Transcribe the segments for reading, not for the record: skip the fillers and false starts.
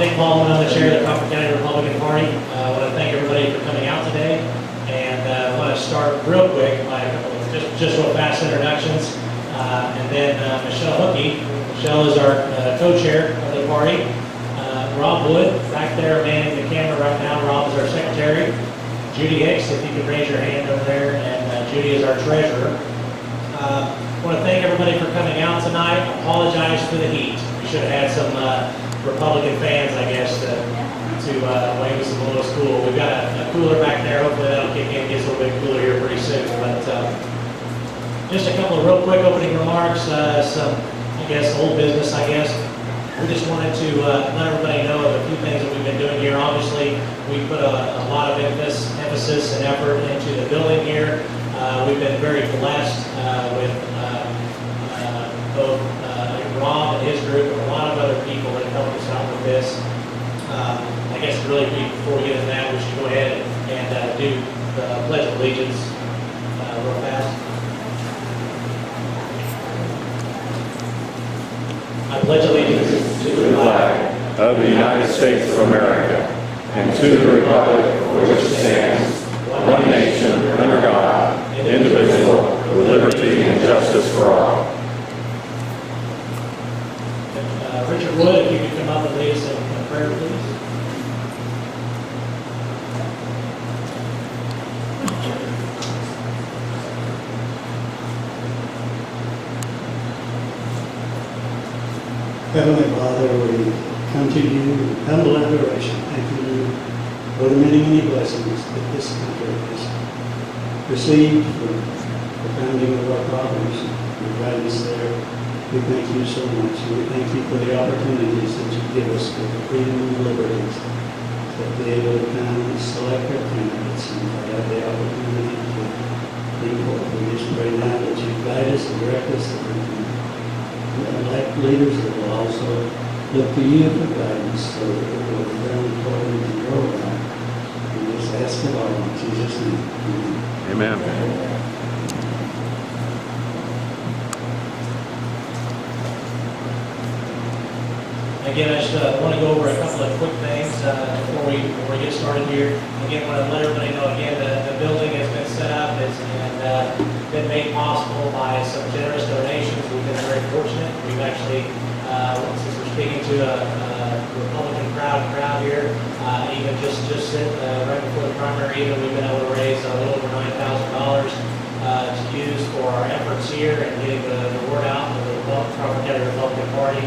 Nick Baldwin, I'm the chair of the Crawford County Republican Party. I want to thank everybody for coming out today, and I want to start real quick by a couple of just real fast introductions, and then Michelle Hookey. Michelle is our co-chair of the party. Rob Wood, back there manning the camera right now. Rob is our secretary. Judy Hicks, if you could raise your hand over there, and Judy is our treasurer. I want to thank everybody for coming out tonight. Apologize for the heat. We should have had some Republican fans, I guess, to wave us a little school. We've got a cooler back there. Hopefully that'll kick in, gets a little bit cooler here pretty soon. But just a couple of real quick opening remarks. Some, I guess, old business, I guess. We just wanted to let everybody know of a few things that we've been doing here. Obviously, we put a lot of emphasis and effort into the building here. We've been very blessed with both Rob and his group and a lot of other people that helped us out with this. I guess really before we get into that, we should go ahead and do the Pledge of Allegiance real fast. I pledge allegiance to the flag of the United States of America and to the republic for which it stands, one nation, under God, indivisible, with liberty and justice for all. Richard Wood, if you could come up and lead us in a prayer, please. Heavenly Father, we come to you in humble adoration, thanking you for the many, many blessings that this country has received from the founding of our fathers, your guidance there. We thank you so much, and we thank you for the opportunities that you give us with the freedom and liberties to be able to come and select our candidates and have the opportunity to bring forth. We just pray now that you guide us and direct us, that we can elect leaders that will also look to you for guidance so that we will be found according to your will. We just ask it all in Jesus' name. Amen. Amen. Again, I just want to go over a couple of quick things before we get started here. Again, I want to let everybody know again the building has been set up and been made possible by some generous donations. We've been very fortunate. We've actually, since we're speaking to a Republican crowd here, even just right before the primary, even we've been able to raise a little over $9,000 to use for our efforts here and getting the word out of the Crawford County Republican Party.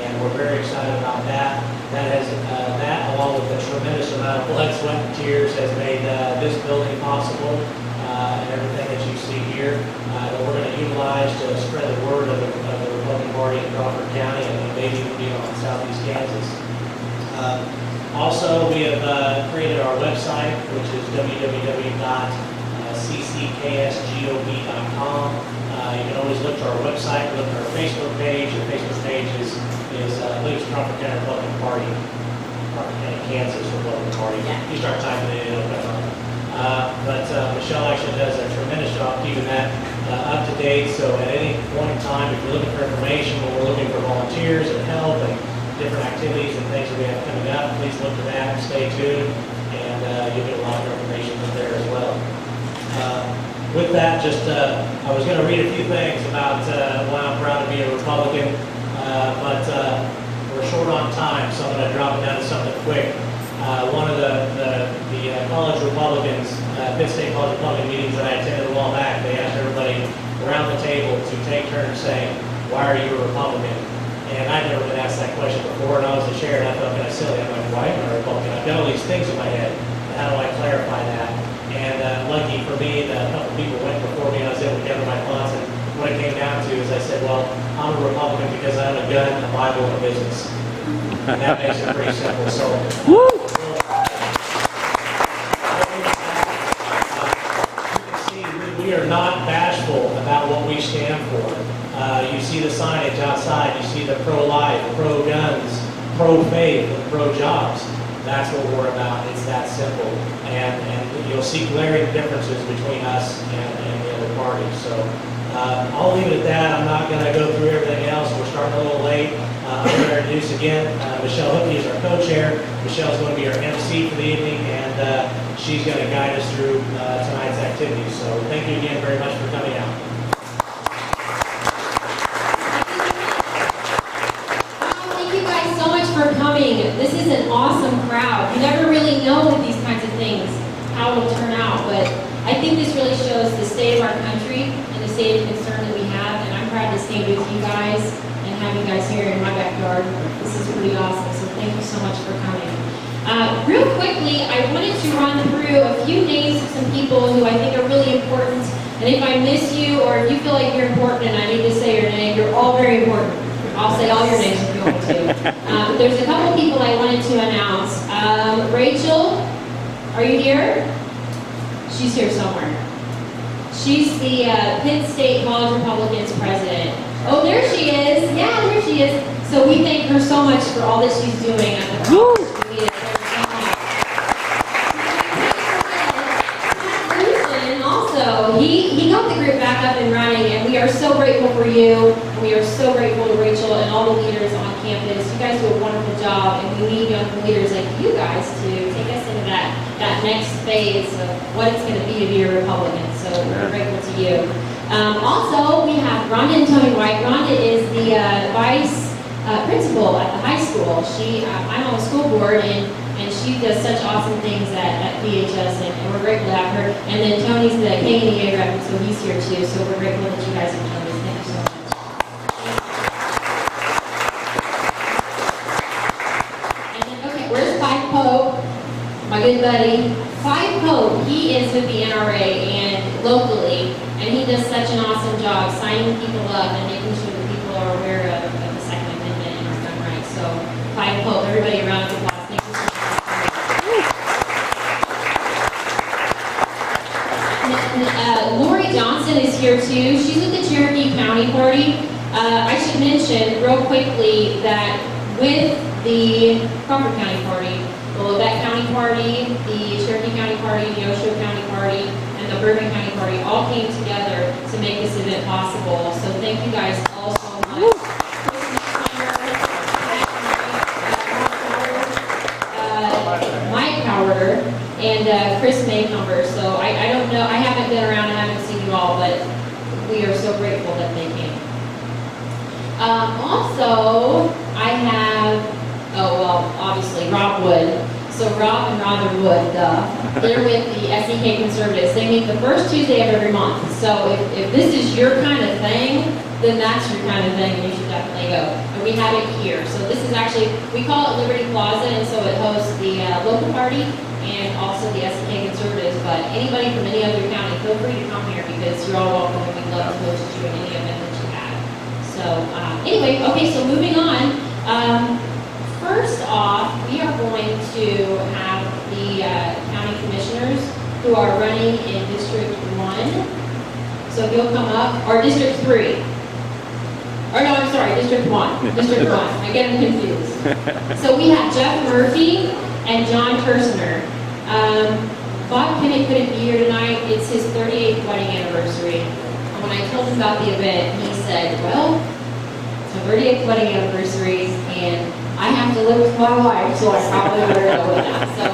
And we're very excited about that. That along with the tremendous amount of blood, sweat, and tears has made this building possible and everything that you see here that we're going to utilize to spread the word of the Republican Party in Crawford County and maybe on southeast Kansas. Also, we have created our website, which is www.cckSGOB.com. You can always look to our website, look at our Facebook page. The Facebook page is links to Crawford County Republican Party, Crawford County, Kansas Republican Party. Yeah. You start typing it in, it'll come up. But Michelle actually does a tremendous job keeping that up to date. So at any point in time, if you're looking for information, or we're looking for volunteers and help and different activities and things that we have coming up, please look to that. Stay tuned, and you'll get a lot of information from there as well. With that, I was going to read a few things about why I'm proud to be a Republican, but we're short on time, so I'm going to drop it down to something quick. One of the college Republicans, Pitt State College Republican meetings that I attended a while back, they asked everybody around the table to take turns saying, "Why are you a Republican?" And I'd never been asked that question before, and I was the chair, and I felt kind of silly. I'm like, "Why am I a Republican?" I've got all these things in my head, and how do I clarify that? And lucky for me, a couple people went before me, and I was able to gather my thoughts. And what it came down to is I said, well, I'm a Republican because I own a gun, a Bible, and a business. And that makes it pretty simple. So, you can see we are not bashful about what we stand for. You see the signage outside. You see the pro-life, pro-guns, pro-faith, and pro-jobs. That's what we're about. It's that simple. And you'll see glaring differences between us and the other parties. So I'll leave it at that. I'm not going to go through everything else. We're starting a little late. I'm going to introduce again, Michelle Hookey is our co-chair. Michelle's going to be our MC for the evening, and she's going to guide us through tonight's activities. So thank you again very much for coming out. Thank you guys so much for coming. This is an awesome crowd. You never really know with these kinds of things how it'll turn out, but I think this really shows the state of our country and the state of concern that we have, and I'm proud to stand with you guys and have you guys here in my backyard. This is pretty awesome, so thank you so much for coming. Real quickly, I wanted to run through a few names of some people who I think are really important, and if I miss you or if you feel like you're important and I need to say your name, you're all very important. I'll say all your names if you want me to. There's a couple people I wanted to announce. Rachel, are you here? She's here somewhere. She's the Pitt State College Republicans president. Oh, there she is. Yeah, there she is. So we thank her so much for all that she's doing at the college. We need her so much. Also, he got the group back up and running, and we are so grateful for you. We are so grateful to Rachel and all the leaders on campus. You guys do a wonderful job, and we need young leaders like you guys to take us into that next phase of what it's going to be a Republican. So we're grateful to you. Also, we have Rhonda and Tony White. Rhonda is the vice principal at the high school. I'm on the school board, and she does such awesome things at PHS, and we're grateful to have her. And then Tony's the KNEA rep, so he's here too. So we're grateful that you guys have joined us. Thank you so much. And then, okay, where's Five Pope? My good buddy. Five Pope, he is with the NRA and locally, and he does such an awesome job signing people up and making sure that people are aware of the Second Amendment and our gun rights. So, Five Pope, everybody around the applause. Thank you so much. And Lori Johnson is here too. She's with the Cherokee County Party. I should mention real quickly that with the Crawford County Party, the Levette County Party, the Cherokee County Party, the Osho County Party, and the Bourbon County Party all came together to make this event possible. So thank you guys all so much. Mike Howard and Chris Maycomber. So I don't know, I haven't been around, I haven't seen you all, but we are so grateful that they came. Also, I have obviously Rob Wood. So Rob and Robin Wood, they're with the SEK Conservatives. They meet the first Tuesday of every month. So if this is your kind of thing, then that's your kind of thing, and you should definitely go. And we have it here. So this is actually, we call it Liberty Plaza, and so it hosts the local party and also the SEK Conservatives. But anybody from any other county, feel free to come here because you're all welcome, and we'd love to host you in any event that you have. So anyway, okay, so moving on. First off, we are going to have the county commissioners who are running in District 1. So if you'll come up, or District 3. Or no, I'm sorry, District 1. District 1. I get them confused. So we have Jeff Murphy and John Tursener. Bob Kennedy couldn't be here tonight. It's his 38th wedding anniversary. And when I told him about the event, he said, well, it's a 38th wedding anniversary, and I have to live with my wife, so I probably better go with that. So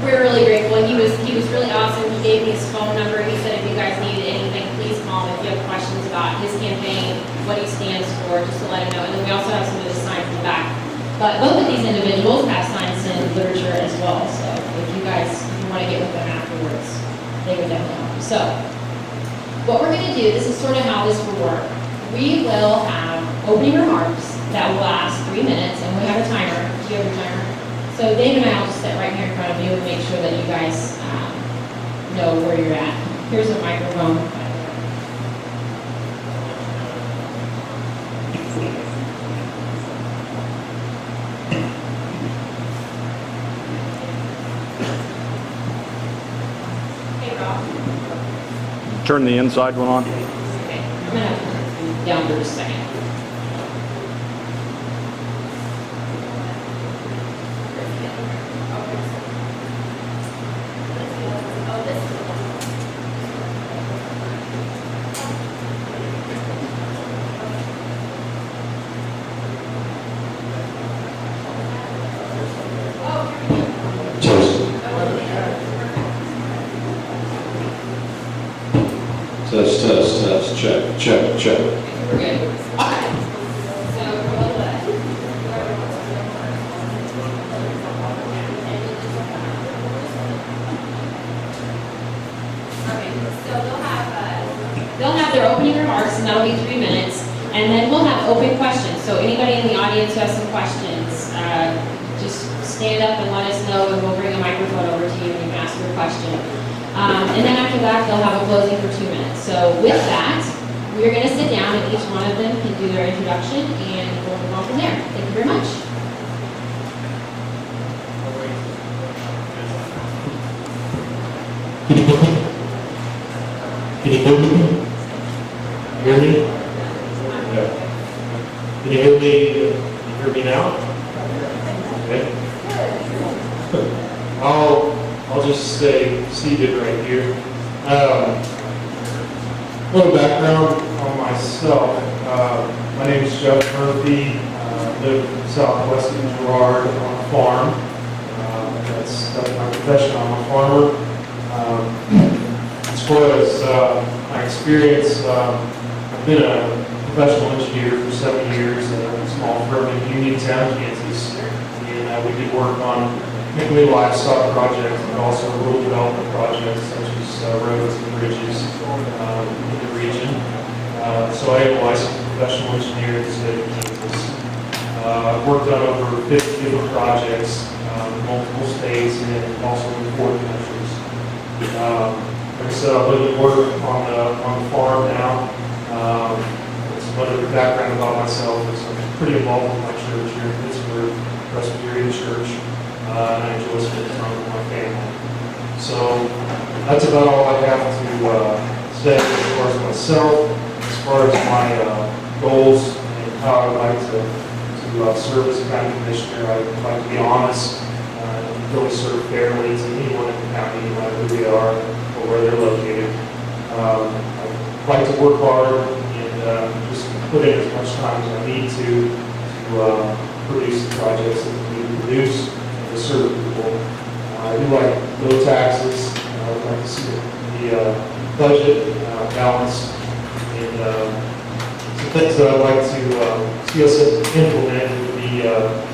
we're really grateful. He was really awesome. He gave me his phone number. He said if you guys needed anything, please call him if you have questions about his campaign, what he stands for, just to let him know. And then we also have some of his signs in the back. But both of these individuals have signs in literature as well. So if you want to get with them afterwards, they would definitely help you. So what we're going to do, this is sort of how this will work. We will have opening remarks that will last 3 minutes, and we have a timer. Do you have a timer? So Dave and I will just sit right here in front of you and make sure that you guys know where you're at. Here's a microphone. Hey, Rob. Turn the inside one on. Okay, I'm going to down for just a second. Test, test, test, check, check, check. We're good. So, roll it. Okay, so they'll have their opening remarks, and that'll be 3 minutes, and then we'll have open questions. So anybody in the audience who has some questions, just stand up and let us know, and we'll bring a microphone over to you and you can ask your question. And then after that, they'll have a closing for 2 minutes. So with that, we're going to sit down, and each one of them can do their introduction, and we'll move on from there. Thank you very much. Can you hear me? Hear me? Can you hear me? Can you hear me now? Okay. I'll just stay seated right here. A little background on myself. My name is Jeff Murphy. I live southwest of Girard on a farm. That's my profession. I'm a farmer. As far as my experience, I've been a professional engineer for 7 years at a small firm in Uniontown, Kansas. And we did work on mainly livestock projects and also rural development projects such as roads and bridges in the region. So I am a licensed professional engineer in the state of Kansas. I've worked on over 50 different projects in multiple states and also in 4 countries. Like I said, I live and work on the farm now. Some other background about myself is I'm pretty involved with my church here in Pittsburg, Presbyterian Church, and I enjoy spending time with my family. So that's about all I have to say as far as myself, as far as my goals and how I'd like to serve as a county commissioner. I'd like to be honest and really serve fairly to anyone in the county, no matter who they are or where they're located. I'd like to work hard and just put in as much time as I need to produce the projects that we need to produce and to serve people. I do like low taxes. I would like to see the budget balanced, and some things that I'd like to see us implement would be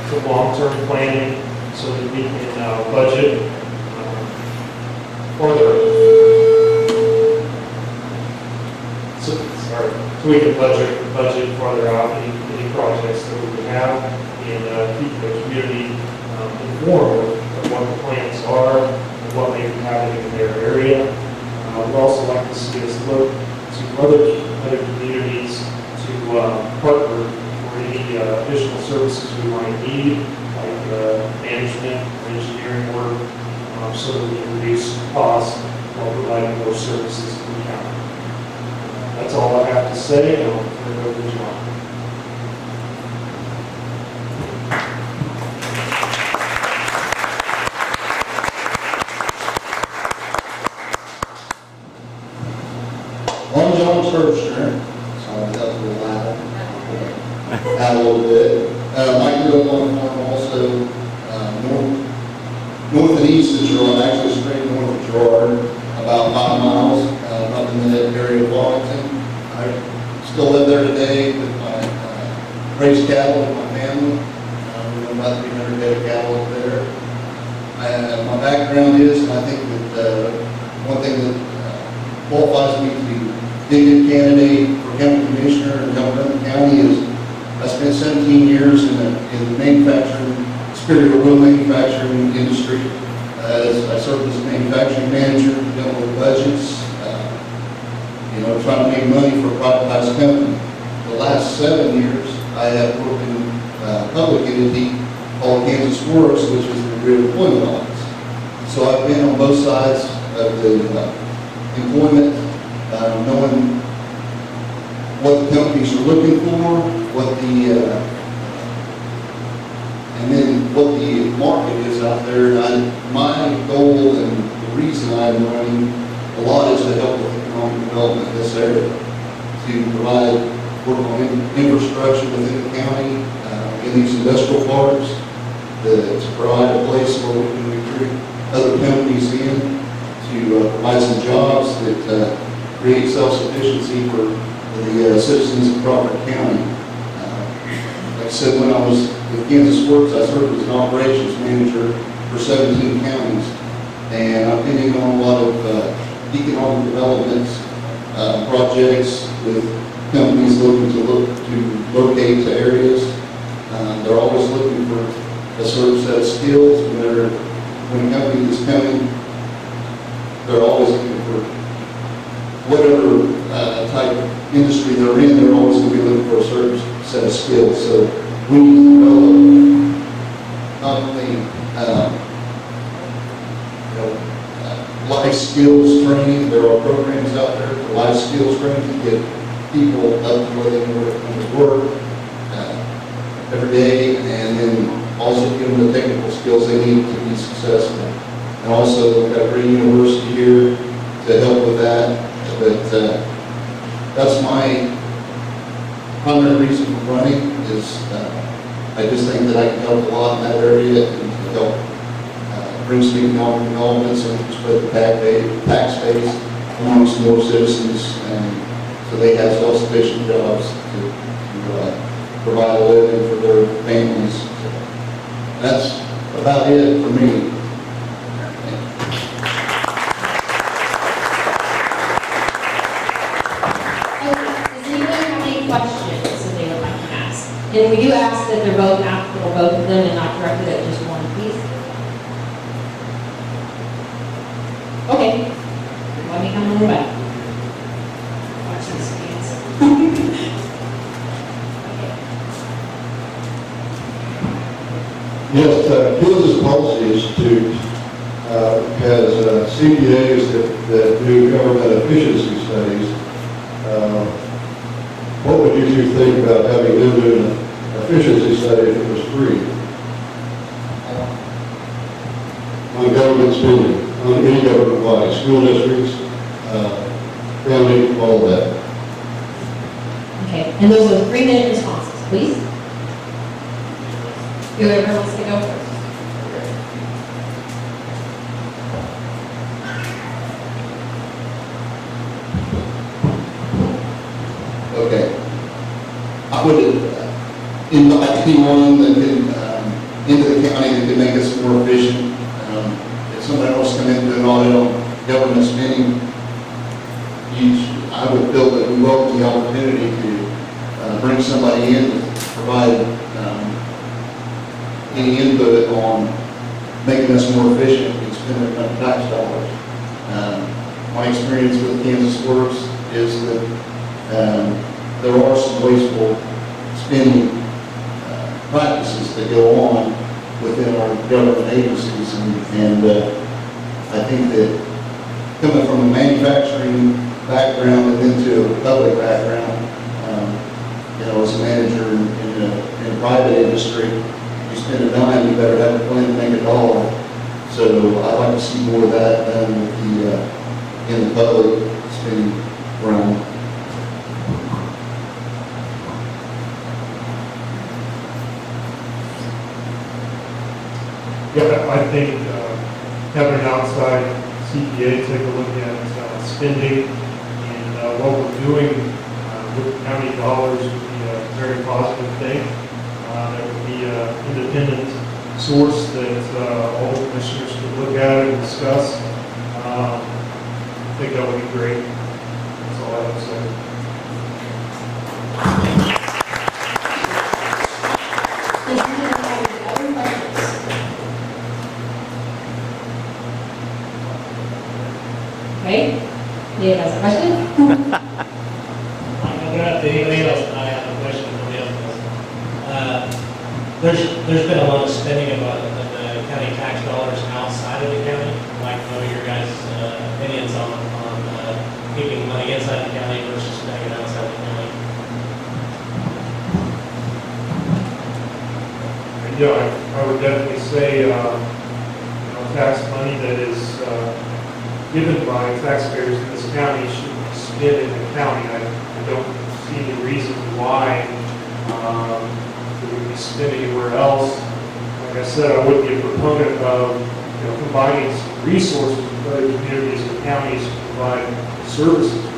some long-term planning so that we can budget so we can budget farther out any projects that we would have, and keep the community informed of what the plans are and what may be happening in their area. We'd also like to see us look to other communities to partner for any additional services we might need, like management or engineering work, so that we can reduce costs while providing more services to the county. That's all I have to say, and I'll turn it over to John. I'm John Sturster. Sorry, that was a little loud. Out a little bit. I grew up on a farm also, north and east of Girard, actually straight north of Girard, about 5 miles, up in the area of Washington. I still live there today with my raised cattle with my family. We have about 300 head of cattle up there. My background is, and I think that one thing that qualifies me to be a good candidate for county commissioner and help run the county is I spent 17 years in the manufacturing, superior oil manufacturing industry. I served as a manufacturing manager, dealing with budgets, trying to make money for a privatized company. The last 7 years, I have worked in a public entity called Kansas Works, which is the Bureau of Employment Office. So I've been on both sides of the employment, knowing what the companies are looking for, and then what the market is out there. My goal and the reason I'm running a lot is to help with economic development in this area, to provide work on infrastructure within the county, in these industrial parks, to provide a place where we can recruit other companies in, to provide some jobs that create self-sufficiency for the citizens of Crawford County. Like I said, when I was with Kansas Works, I served as an operations manager for 17 counties. And I've been in on a lot of economic development projects with companies looking to locate to areas. They're always looking for a certain set of skills. When a company is coming, they're always looking for whatever type of industry they're in. They're always going to be looking for a certain set of skills. So we need to develop not only life skills training. There are programs out there for life skills training to get people up to where they want to work every day, and then also give them the technical skills they need to be successful. And also, we've got a great university here to help with that. But that's my primary reason for running is I just think that I can help a lot in that area and to help bring some economic developments and spread the tax base amongst more citizens, and so they have self-sufficient jobs to provide a living for their families. So that's about it for me. Does anybody have any questions that they would like to ask? And we do ask that they're both applicable, both of them, and not directed at just one, please. Okay. Let me come on the back. Watch these scans. Yes, Kansas Policy Institute has CPAs that do government efficiency studies. What would you two think about having them do an efficiency study if it was free? On government spending, on any government body, school districts, county, all of that. Okay, and those are 3-minute responses, please. Whoever wants to go first. Okay. I would invite anyone that can, into the county that can make us more efficient. If somebody else come in and do an audit on government spending, I would feel that we welcome the opportunity to bring somebody in to provide any input on making us more efficient in spending our tax dollars. My experience with Kansas Works is that there are some wasteful spending practices that go on within our government agencies, and I think that coming from a manufacturing background and into a public background, as a manager in a private industry, you spend a dime, you better have a plan to make $1. So I'd like to see more of that done with in the public spending realm. Yeah, I think having an outside CPA take a look at spending and what we're doing with county dollars would be a very positive thing. There would be an independent source that all the commissioners could look at and discuss. I think that would be great. That's all I have to say. Okay, Dave has a question? I'm going to have to anybody else, I have a question for you. There's been a lot of spending about the county tax dollars outside of the county. I'd like to know your guys' opinions on keeping money inside the county versus spending it outside the county. Yeah, I would definitely say, tax money that is given by taxpayers in this county should be spent in the county. I don't see any reason why it would be spent anywhere else. Like I said, I would be a proponent of combining some resources with other communities and counties to provide the services we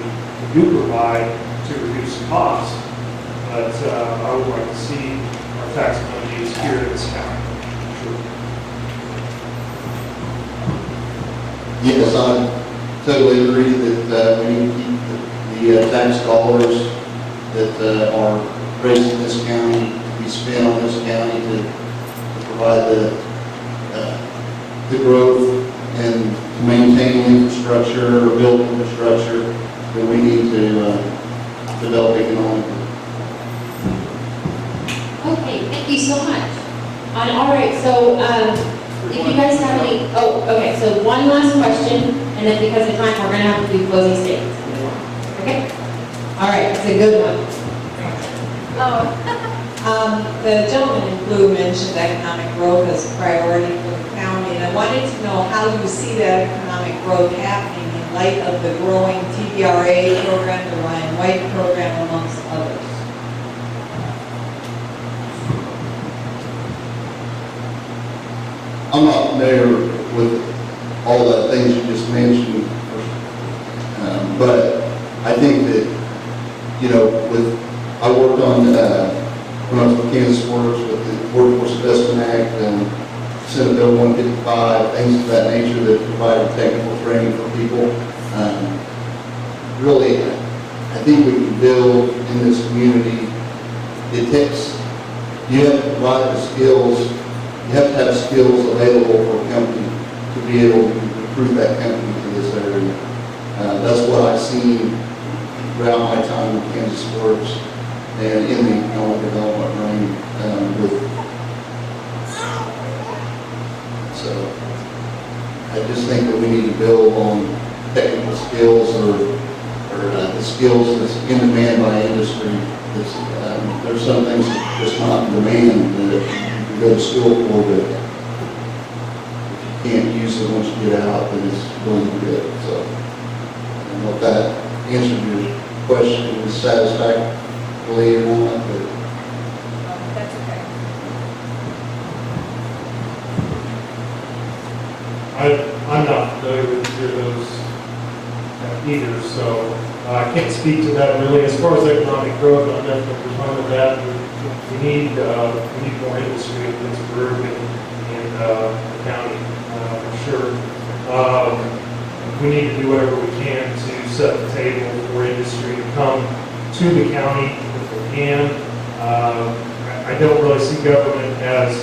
do provide to reduce costs, but I would like to see our tax money used here in this county. Sure. Yes, I totally agree that we need to keep the tax dollars that are raised in this county to be spent on this county to provide the growth and to maintain infrastructure or build infrastructure that we need to develop economically. Okay, thank you so much. All right, so if you guys have any, okay, so one last question, and then because of time, we're going to have to do closing statements. Okay? All right, it's a good one. The gentleman in blue mentioned economic growth as a priority for the county, and I wanted to know how you see that economic growth happening in light of the growing TBRA program, the Ryan White program, amongst others. I'm not familiar with all the things you just mentioned, but I think that, I worked on, when I was with Kansas Works with the Workforce Investment Act and Senate Bill 155, things of that nature that provide technical training for people. Really, I think we can build in this community. You have to provide the skills. You have to have skills available for a company to be able to recruit that company to this area. That's what I've seen throughout my time with Kansas Works and in the economic development range. So I just think that we need to build on technical skills or the skills that's in demand by industry. There's some things that just not in demand that you go to school for, but if you can't use it once you get out, then it's going to be good. So I don't know if that answered your question is satisfactorily or not, but That's okay. I'm not familiar with either of those either, so I can't speak to that really. As far as economic growth, I'm definitely fine with that. We need more industry in Pittsburg and the county, for sure. We need to do whatever we can to set the table for industry to come to the county if we can. I don't really see government as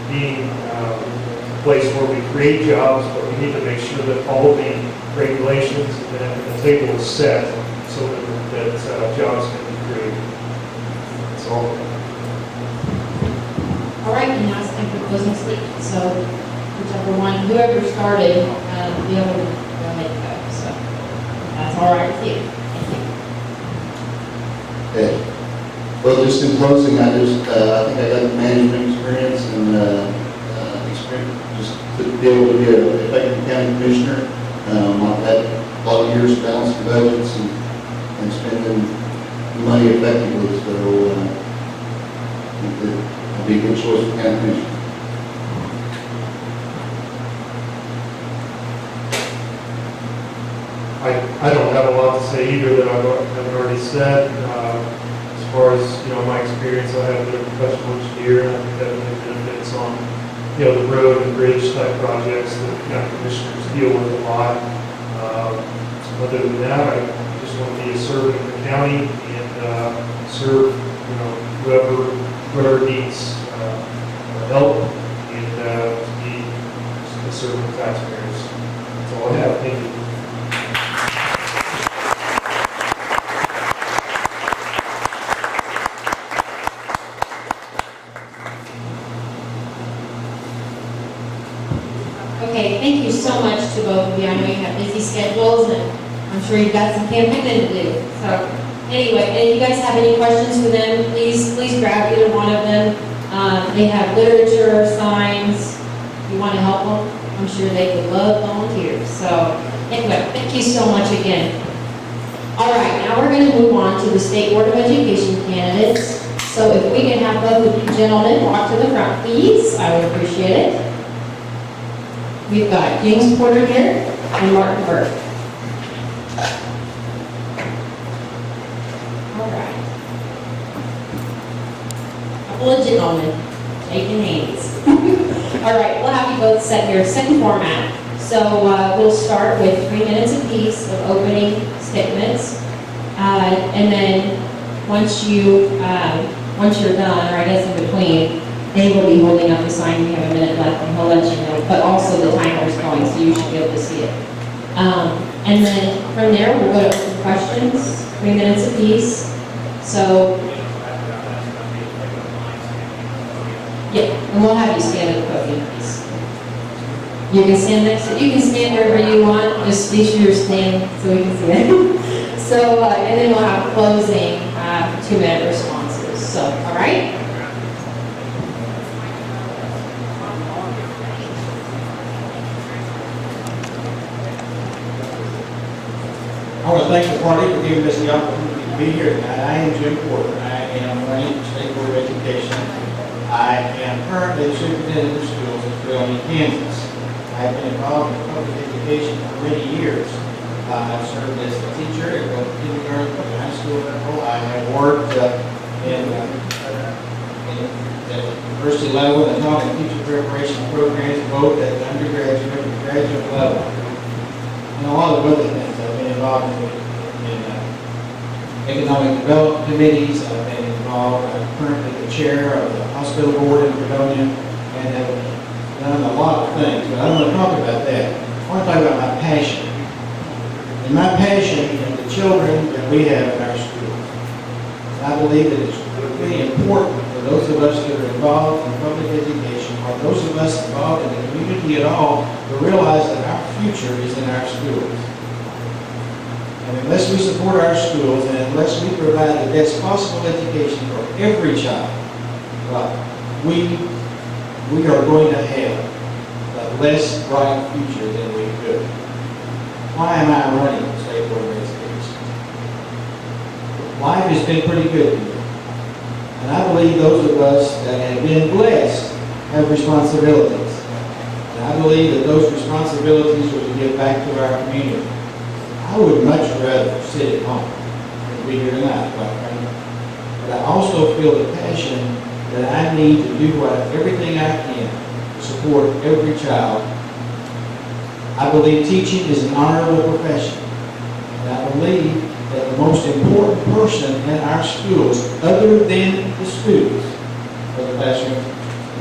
being a place where we create jobs, but we need to make sure that all of the regulations and the table is set so that jobs can be created. That's all. All right, and now it's time for closing statement. So whichever one, whoever started, the other one, go ahead and go. So that's all right with you. Thank you. okay. Well, just in closing, I think I got the management experience and experience just to be able to be an effective county commissioner. I've had a lot of years balancing budgets and spending money effectively, so I think that I'll be a good choice for county commissioner. I don't have a lot to say either that I haven't already said. As far as, my experience, I have been a professional engineer, and I think that really benefits on, the road and bridge type projects that county commissioners deal with a lot. Other than that, I just want to be a servant of the county and serve, whoever needs help and to be a servant of taxpayers. That's all I have. Thank you. Okay, thank you so much to both of you. I know you have busy schedules, and I'm sure you've got some campaigning to do. So anyway, and if you guys have any questions for them, please grab either one of them. They have literature, signs. If you want to help them, I'm sure they would love volunteers. So anyway, thank you so much again. All right, now we're going to move on to the State Board of Education candidates. So if we can have both of you gentlemen walk to the front, please, I would appreciate it. We've got James Porter here and Martin Burke. All right. Couple of gentlemen, shaking hands. All right, we'll have you both set your second format. So we'll start with 3 minutes apiece of opening statements. And then once you're done, or I guess in between, they will be holding up the sign. We have a minute left, and he'll let you know. But also the timer's going, so you should be able to see it. And then from there, we'll go to open questions, 3 minutes apiece. So, yeah, and we'll have you stand at the podium, please. You can stand next to, you can stand wherever you want, just be sure you're standing so we can see it. So, and then we'll have closing 2-minute responses. So, all right? I want to thank the party for giving us the opportunity to be here tonight. I am Jim Porter. I am running the State Board of Education. I am currently the superintendent of schools in Fredonia, Kansas. I have been involved in public education for many years. I've served as a teacher at both kindergarten and high school level. I have worked in the university level and taught in teacher preparation programs both at the undergraduate and graduate level. And a lot of other things. I've been involved in economic development committees. I've been involved. I'm currently the chair of the hospital board in Fredonia, and have done a lot of things. But I don't want to talk about that. I want to talk about my passion. And my passion is the children that we have in our schools. And I believe that it's really important for those of us that are involved in public education, or those of us involved in the community at all, to realize that our future is in our schools. And unless we support our schools, and unless we provide the best possible education for every child, we are going to have a less bright future than we could. Why am I running the State Board of Education? Life has been pretty good to me. And I believe those of us that have been blessed have responsibilities. And I believe that those responsibilities are to give back to our community. I would much rather sit at home than be here tonight, quite frankly. But I also feel the passion that I need to do everything I can to support every child. I believe teaching is an honorable profession. And I believe that the most important person in our schools, other than the students, are the classrooms,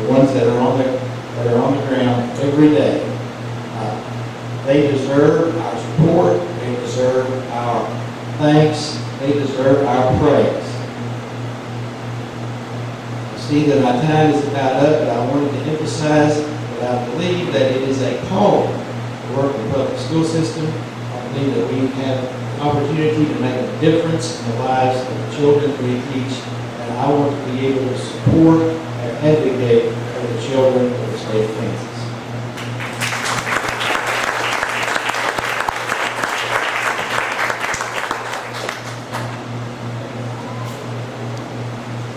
the ones that are on the ground every day. They deserve our support. They deserve our thanks. They deserve our praise. I see that my time is about up, but I wanted to emphasize that I believe that it is a calling to work in the public school system. I believe that we have an opportunity to make a difference in the lives of the children we teach, and I want to be able to support and advocate for the children of the state of Kansas.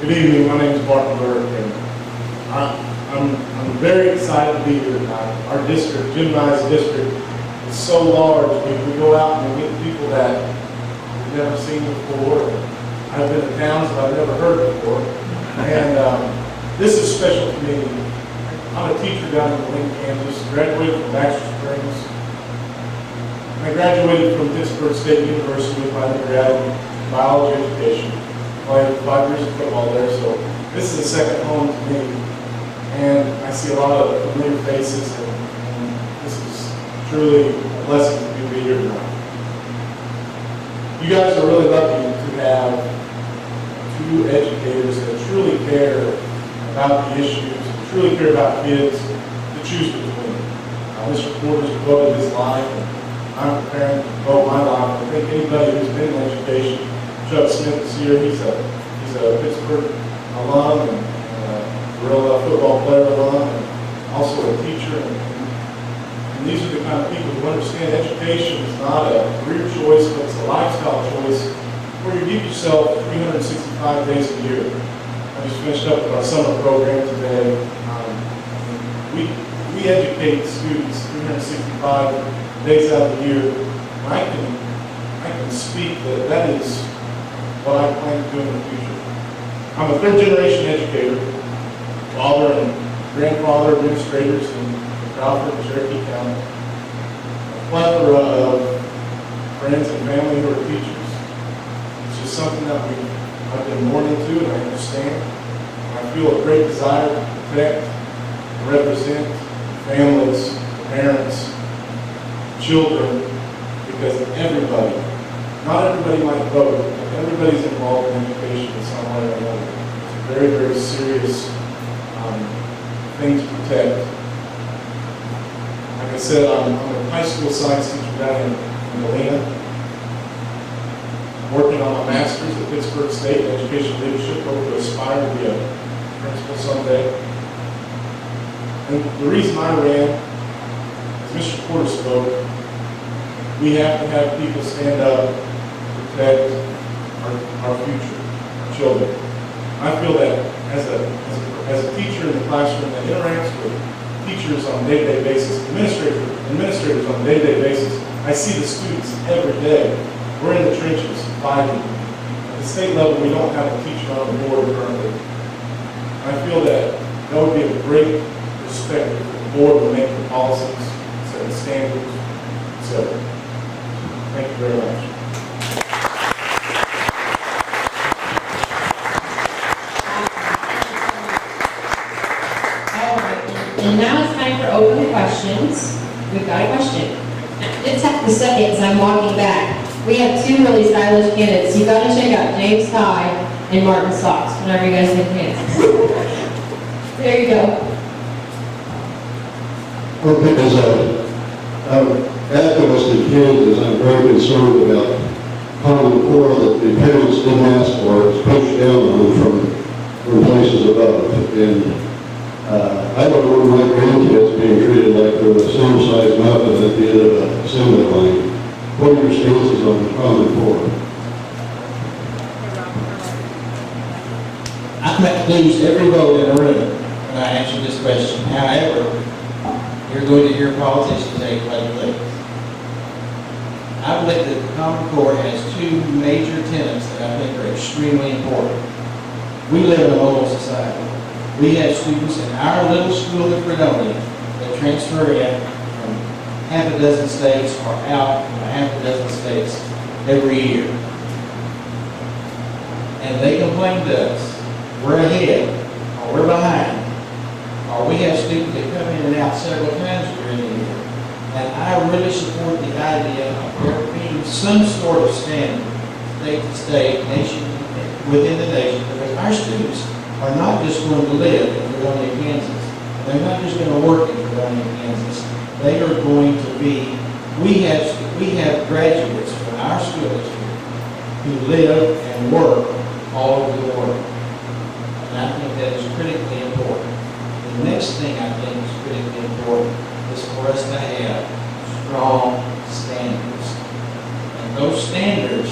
Good evening, my name is Barton Burke, and I'm very excited to be here tonight. Our district, Jim and I's district, is so large. We go out and we meet people that we've never seen before. I've been to towns that I've never heard before. And this is special to me. I'm a teacher down in Lincoln, Kansas, graduated from Baxter Springs. I graduated from Pittsburg State University with my undergrad in biology education. Played 5 years of football there, so this is a second home to me. And I see a lot of familiar faces, and this is truly a blessing to be here tonight. You guys are really lucky to have 2 educators that truly care about the issues, that truly care about kids to choose between. Mr. Porter's devoted his life, and I'm preparing to devote my life. I think anybody who's been in education, Chuck Smith is here. He's a Pittsburg alum and a real football player alum, and also a teacher. And these are the kind of people who understand education is not a career choice, but it's a lifestyle choice where you give yourself 365 days a year. I just finished up with our summer program today. We educate students 365 days out of the year. I can speak that what I plan to do in the future. I'm a third-generation educator, father and grandfather administrators in Crawford and Cherokee County. A plethora of friends and family who are teachers. It's just something that I've been born into and I understand. I feel a great desire to protect, represent families, parents, children, because everybody, not everybody might vote, but everybody's involved in education in some way or another. It's a very, very serious thing to protect. Like I said, I'm a high school science teacher down in Galena. I'm working on my master's at Pittsburg State in education leadership, hope to aspire to be a principal someday. And the reason I ran, as Mr. Porter spoke, we have to have people stand up and protect our future, our children. I feel that as a teacher in the classroom that interacts with teachers on a day-to-day basis, administrators on a day-to-day basis, I see the students every day. We're in the trenches fighting. At the state level, we don't have a teacher on the board currently. I feel that would be a great perspective for the board to make the policies, set the standards, etc. Thank you very much. All right, and now it's time for open questions. We've got a question. Just have the seconds, I'm walking back. We have two really stylish candidates. You've got to check out James Ty and Martin Socks whenever you guys get a chance. There you go. Okay, as an activist in Kansas, I'm very concerned about Common Core that the parents didn't ask for. It's pushed down on them from places above. And I don't want my grandkids being treated like they're the same size muffin at the end of an assembly line. What are your stances on the Common Core? I'm going to lose every vote in the room when I answer this question. However, you're going to hear politicians say play plays. I believe that the Common Core has two major tenets that I think are extremely important. We live in a mobile society. We have students in our little school in Fredonia that transfer in from half a dozen states or out from half a dozen states every year. And they complain to us, we're ahead, or we're behind, or we have students that come in and out several times during the year. And I really support the idea of there being some sort of standard, state to state, nation within the nation, because our students are not just going to live in Fredonia, Kansas. They're not just going to work in Fredonia, Kansas. They are going to be, we have graduates from our school district who live and work all over the world. And I think that is critically important. The next thing I think is critically important is for us to have strong standards. And those standards,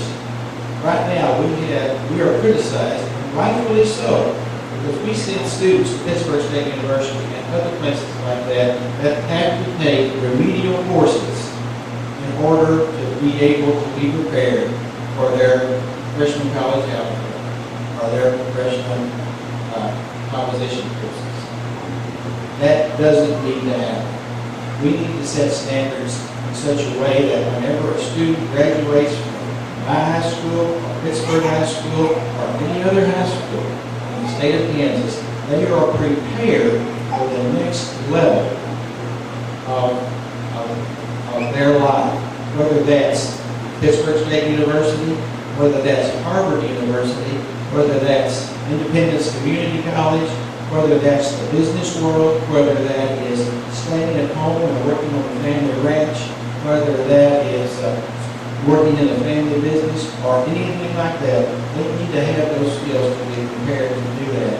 right now, we are criticized, and rightfully so, because we send students to Pittsburg State University and other places like that that have to take remedial courses in order to be able to be prepared for their freshman college algebra or their freshman composition courses. That doesn't need to happen. We need to set standards in such a way that whenever a student graduates from my high school, or Pittsburg High School, or any other high school in the state of Kansas, they are prepared for the next level of their life. Whether that's Pittsburg State University, whether that's Harvard University, whether that's Independence Community College, whether that's the business world, whether that is staying at home and working on a family ranch, whether that is working in a family business or anything like that, they need to have those skills to be prepared to do that.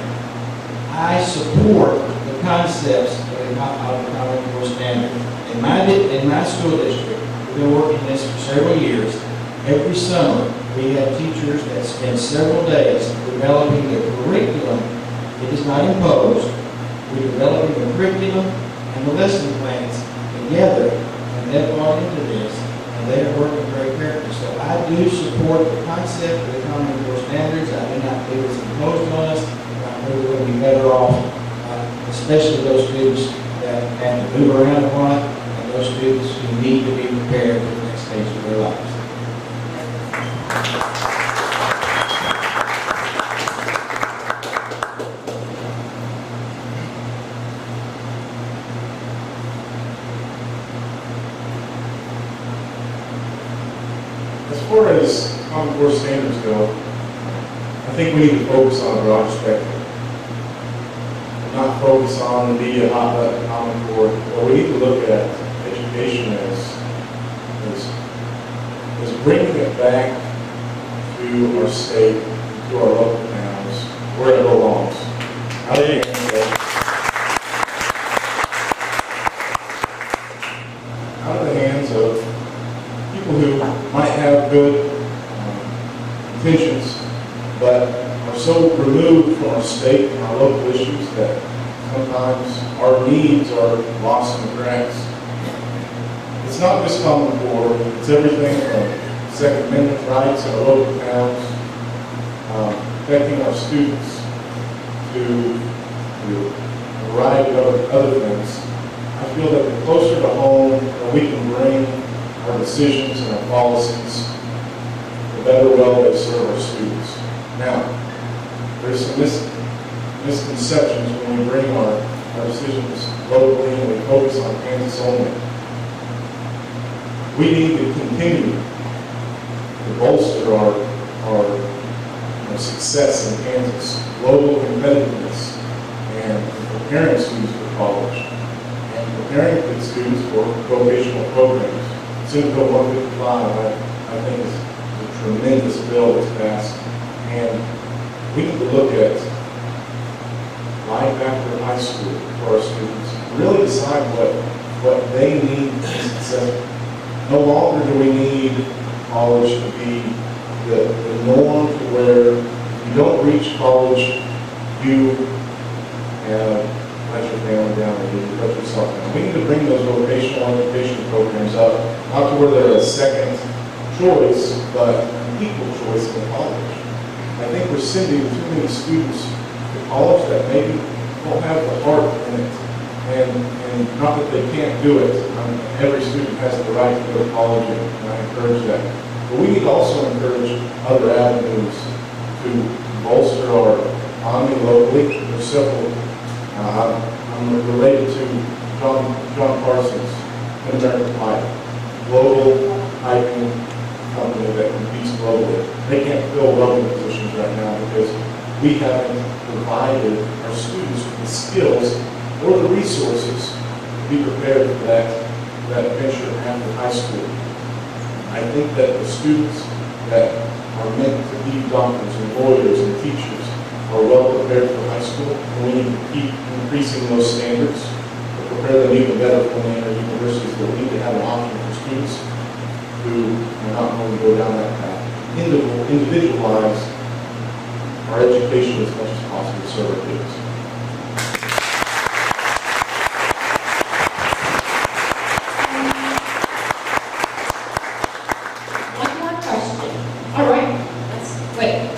I support the concepts of the Common Core standard. In my school district, we've been working this for several years. Every summer, we have teachers that spend several days developing the curriculum. It is not imposed. We're developing the curriculum and the lesson plans together, and they've gone into this, and they are working very carefully. So I do support the concept of the Common Core standard. standards. I do not believe it's imposed on us. I believe we're going to be better off, especially those students that have to move around a lot, and those students who need to be prepared for the next stage of their lives. As far as Common Core standards go, I think we need to focus on a broad spectrum. Not focus on the media hot button Common Core. What we need to look at education as bringing it back to our state, to our local towns, where it belongs. Out of the hands of people who might have good intentions, but are so removed from our state and our local issues that sometimes our needs are lost in the cracks. It's not just Common Core, it's everything from Second Amendment rights in our local towns, protecting our students, to a variety of other things. I feel that the closer to home that we can bring our decisions and our policies, the better well they serve our students. Now, there's some misconceptions when we bring our decisions locally and we focus on Kansas only. We need to continue to bolster our success in Kansas, global competitiveness, and preparing students for college, and preparing the students for vocational programs. Senate Bill 155, I think, is a tremendous bill that's passed, and we need to look at life after high school for our students, really decide what they need to be successful. No longer do we need college to be the norm to where if you don't reach college, you let your family down and you let yourself down. We need to bring those vocational education programs up, not to where they're a second choice, but an equal choice in college. I think we're sending too many students to college that maybe don't have the heart in it. And not that they can't do it. Every student has the right to go to college, and I encourage that. But we need to also encourage other avenues to bolster our economy locally. There's several. I'm related to John Parsons, Mid-American Pipe, global piping company that competes globally. They can't fill welding positions right now because we haven't provided our students with the skills or the resources to be prepared for that venture after high school. I think that the students that are meant to be doctors and lawyers and teachers are well prepared for high school, and we need to keep increasing those standards to prepare them even better for when they enter universities. But we need to have an option for students who are not going to go down that path. Individualize our education as much as possible to serve our kids. One more question. All right, let's wait.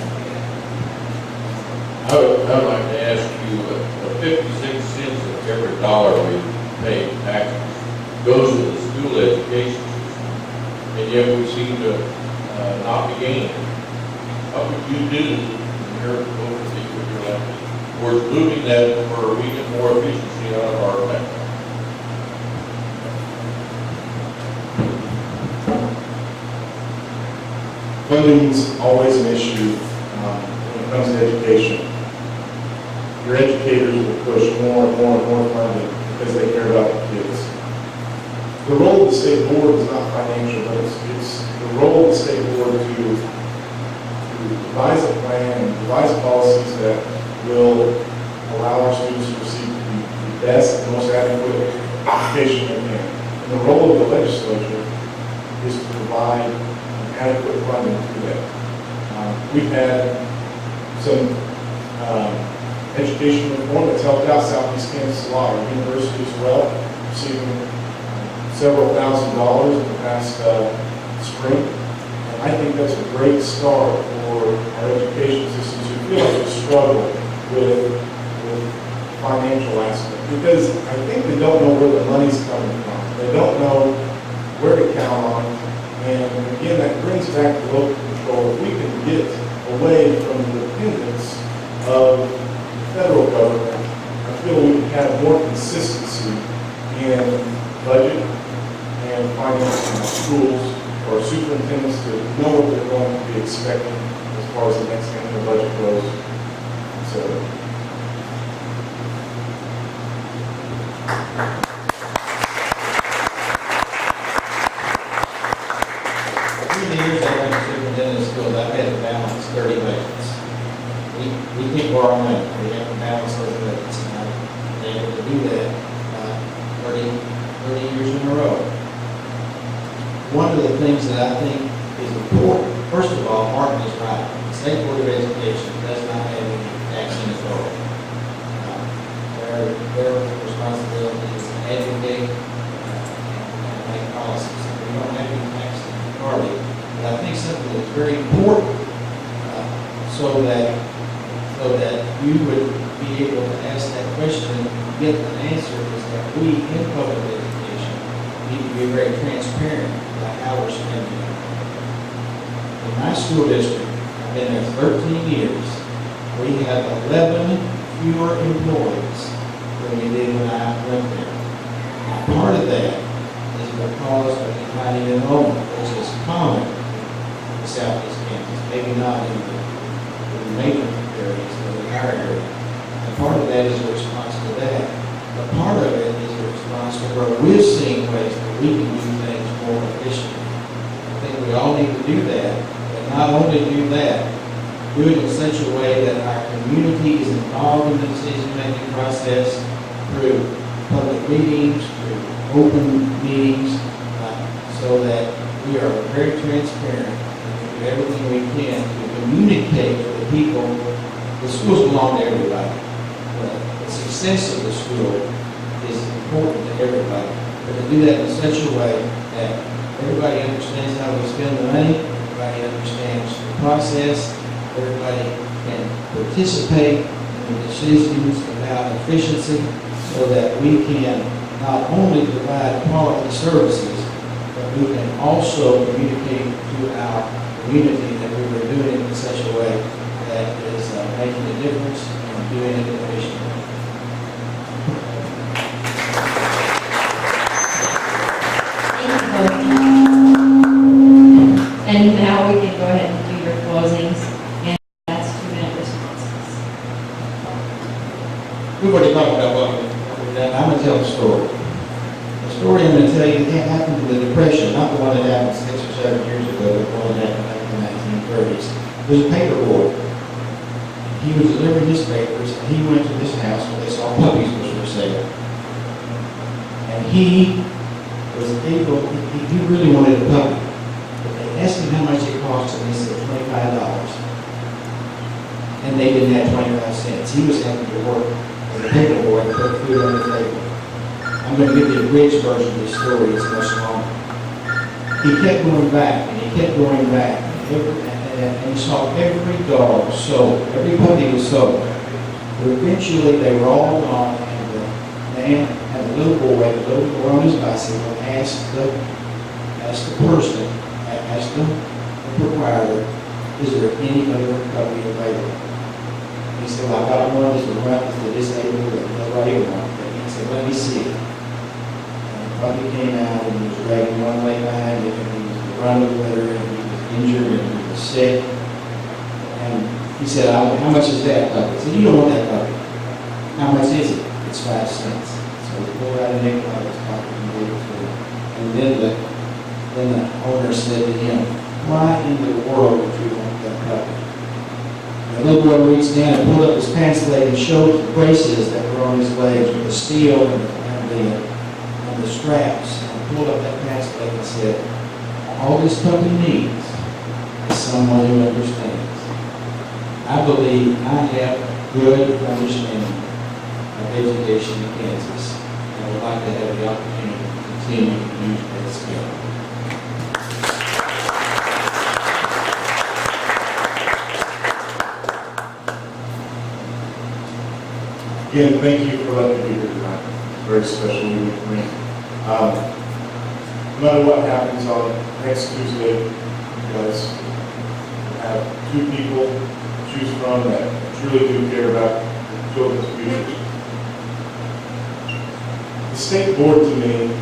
I would like to ask you, 56 cents of every dollar we pay in taxes goes to the school education system, and yet we seem to not be gaining. What would you do in your overseas with your elected? We're moving that where we get more efficiency out of our elected. Funding's always an issue when it comes to education. Your educators will push more and more and more funding because they care about the kids. The role of the state board is not financial, but it's the role of the state board to devise a plan and devise policies that will allow our students to receive the best and most adequate education they can. And the role of the legislature is to provide adequate funding to that. We've had some education reform that's helped out Southeast Kansas a lot. Our university as well, receiving several $1,000s in the past spring. And I think that's a great start for our education struggle with financial aspect, because I think they don't know where the money's coming from. They don't know where to count on. And again, that brings back to local control. If we can get away from the dependence of the federal government, I feel we can have more consistency in budget and financing of schools, for superintendents to know what they're going to be expecting as far as the next annual budget goes, etc. Through the years I've been superintendent of schools, I've had to balance 30 budgets. We can't borrow money, we have to balance those budgets, and I've been able to do that 30 years in a row. One of the things that I think is important, first of all, Martin is right. The State Board of Education does not have any taxing authority. Their responsibility is to educate and make policies. We don't have any taxing authority. But I think something that's very important so that you would be able to ask that question and get an answer is that we in public education need to be very transparent about how we're spending it. In my school district, I've been there 13 years. We have 11 fewer employees than we did when I went there. Now, part of that is because of declining enrollment, which is common in the southeast campus, maybe not in the major areas, but in our area. And part of that is a response to that. But part of it is a response to where we're seeing ways that we can do things more efficiently. I think we all need to do that, but not only do that, do it in such a way that our community is involved in the decision-making process through public meetings, through open meetings, so that we are very transparent and do everything we can to communicate to the people. The schools belong to everybody. The success of the school is important to everybody. But to do that in such a way that everybody understands how we spend the money, everybody understands the process, everybody can participate in the decisions about efficiency so that we can not only provide quality services, but we can also communicate to our community that we were doing it in such a way that is making a difference and doing it efficiently. And now we can go ahead and do your closings, and that's 2-minute responses. We've already talked about what we've done. I'm going to tell the story. The story I'm going to tell you that happened in the Depression, not the one that happened 6 or 7 years ago, but the one that happened back in the 1930s. There's a paper boy. He was delivering his papers, and he went to this house where they saw puppies was for sale. And he was able, he really wanted a puppy. But they asked him how much it cost, and he said $25. And they didn't have 25 cents. He was having to work as a paper boy to put food on the table. I'm going to give you the abridged version of this story. It's much longer. He kept going back, and he kept going back, and he saw every dog sold, every puppy was sold. But eventually, they were all gone, and the man and the little boy on his bicycle asked the person, asked the proprietor, is there any other puppy available? He said, well, I got one that's the disabled that nobody wants. He said, let me see it. And the puppy came out, and he was dragging one leg behind him, and he was running with her, and he was injured, and he was sick. And he said, how much is that puppy? I said, you don't want that puppy. How much is it? It's 5 cents. So he pulled out a nickel out of his pocket and gave it to him. And then the owner said to him, why in the world would you want that puppy? The little boy reached down and pulled up his pants leg and showed the braces that were on his legs with the steel and the straps. And pulled up that pants leg and said, all this puppy needs is someone who understands. I believe I have good understanding of education in Kansas. And I would like to have the opportunity to continue to use that skill. Again, thank you for letting me be here tonight. It's very special evening for me. No matter what happens on next Tuesday, you guys have two people to choose from that truly do care about children's futures. The state board to me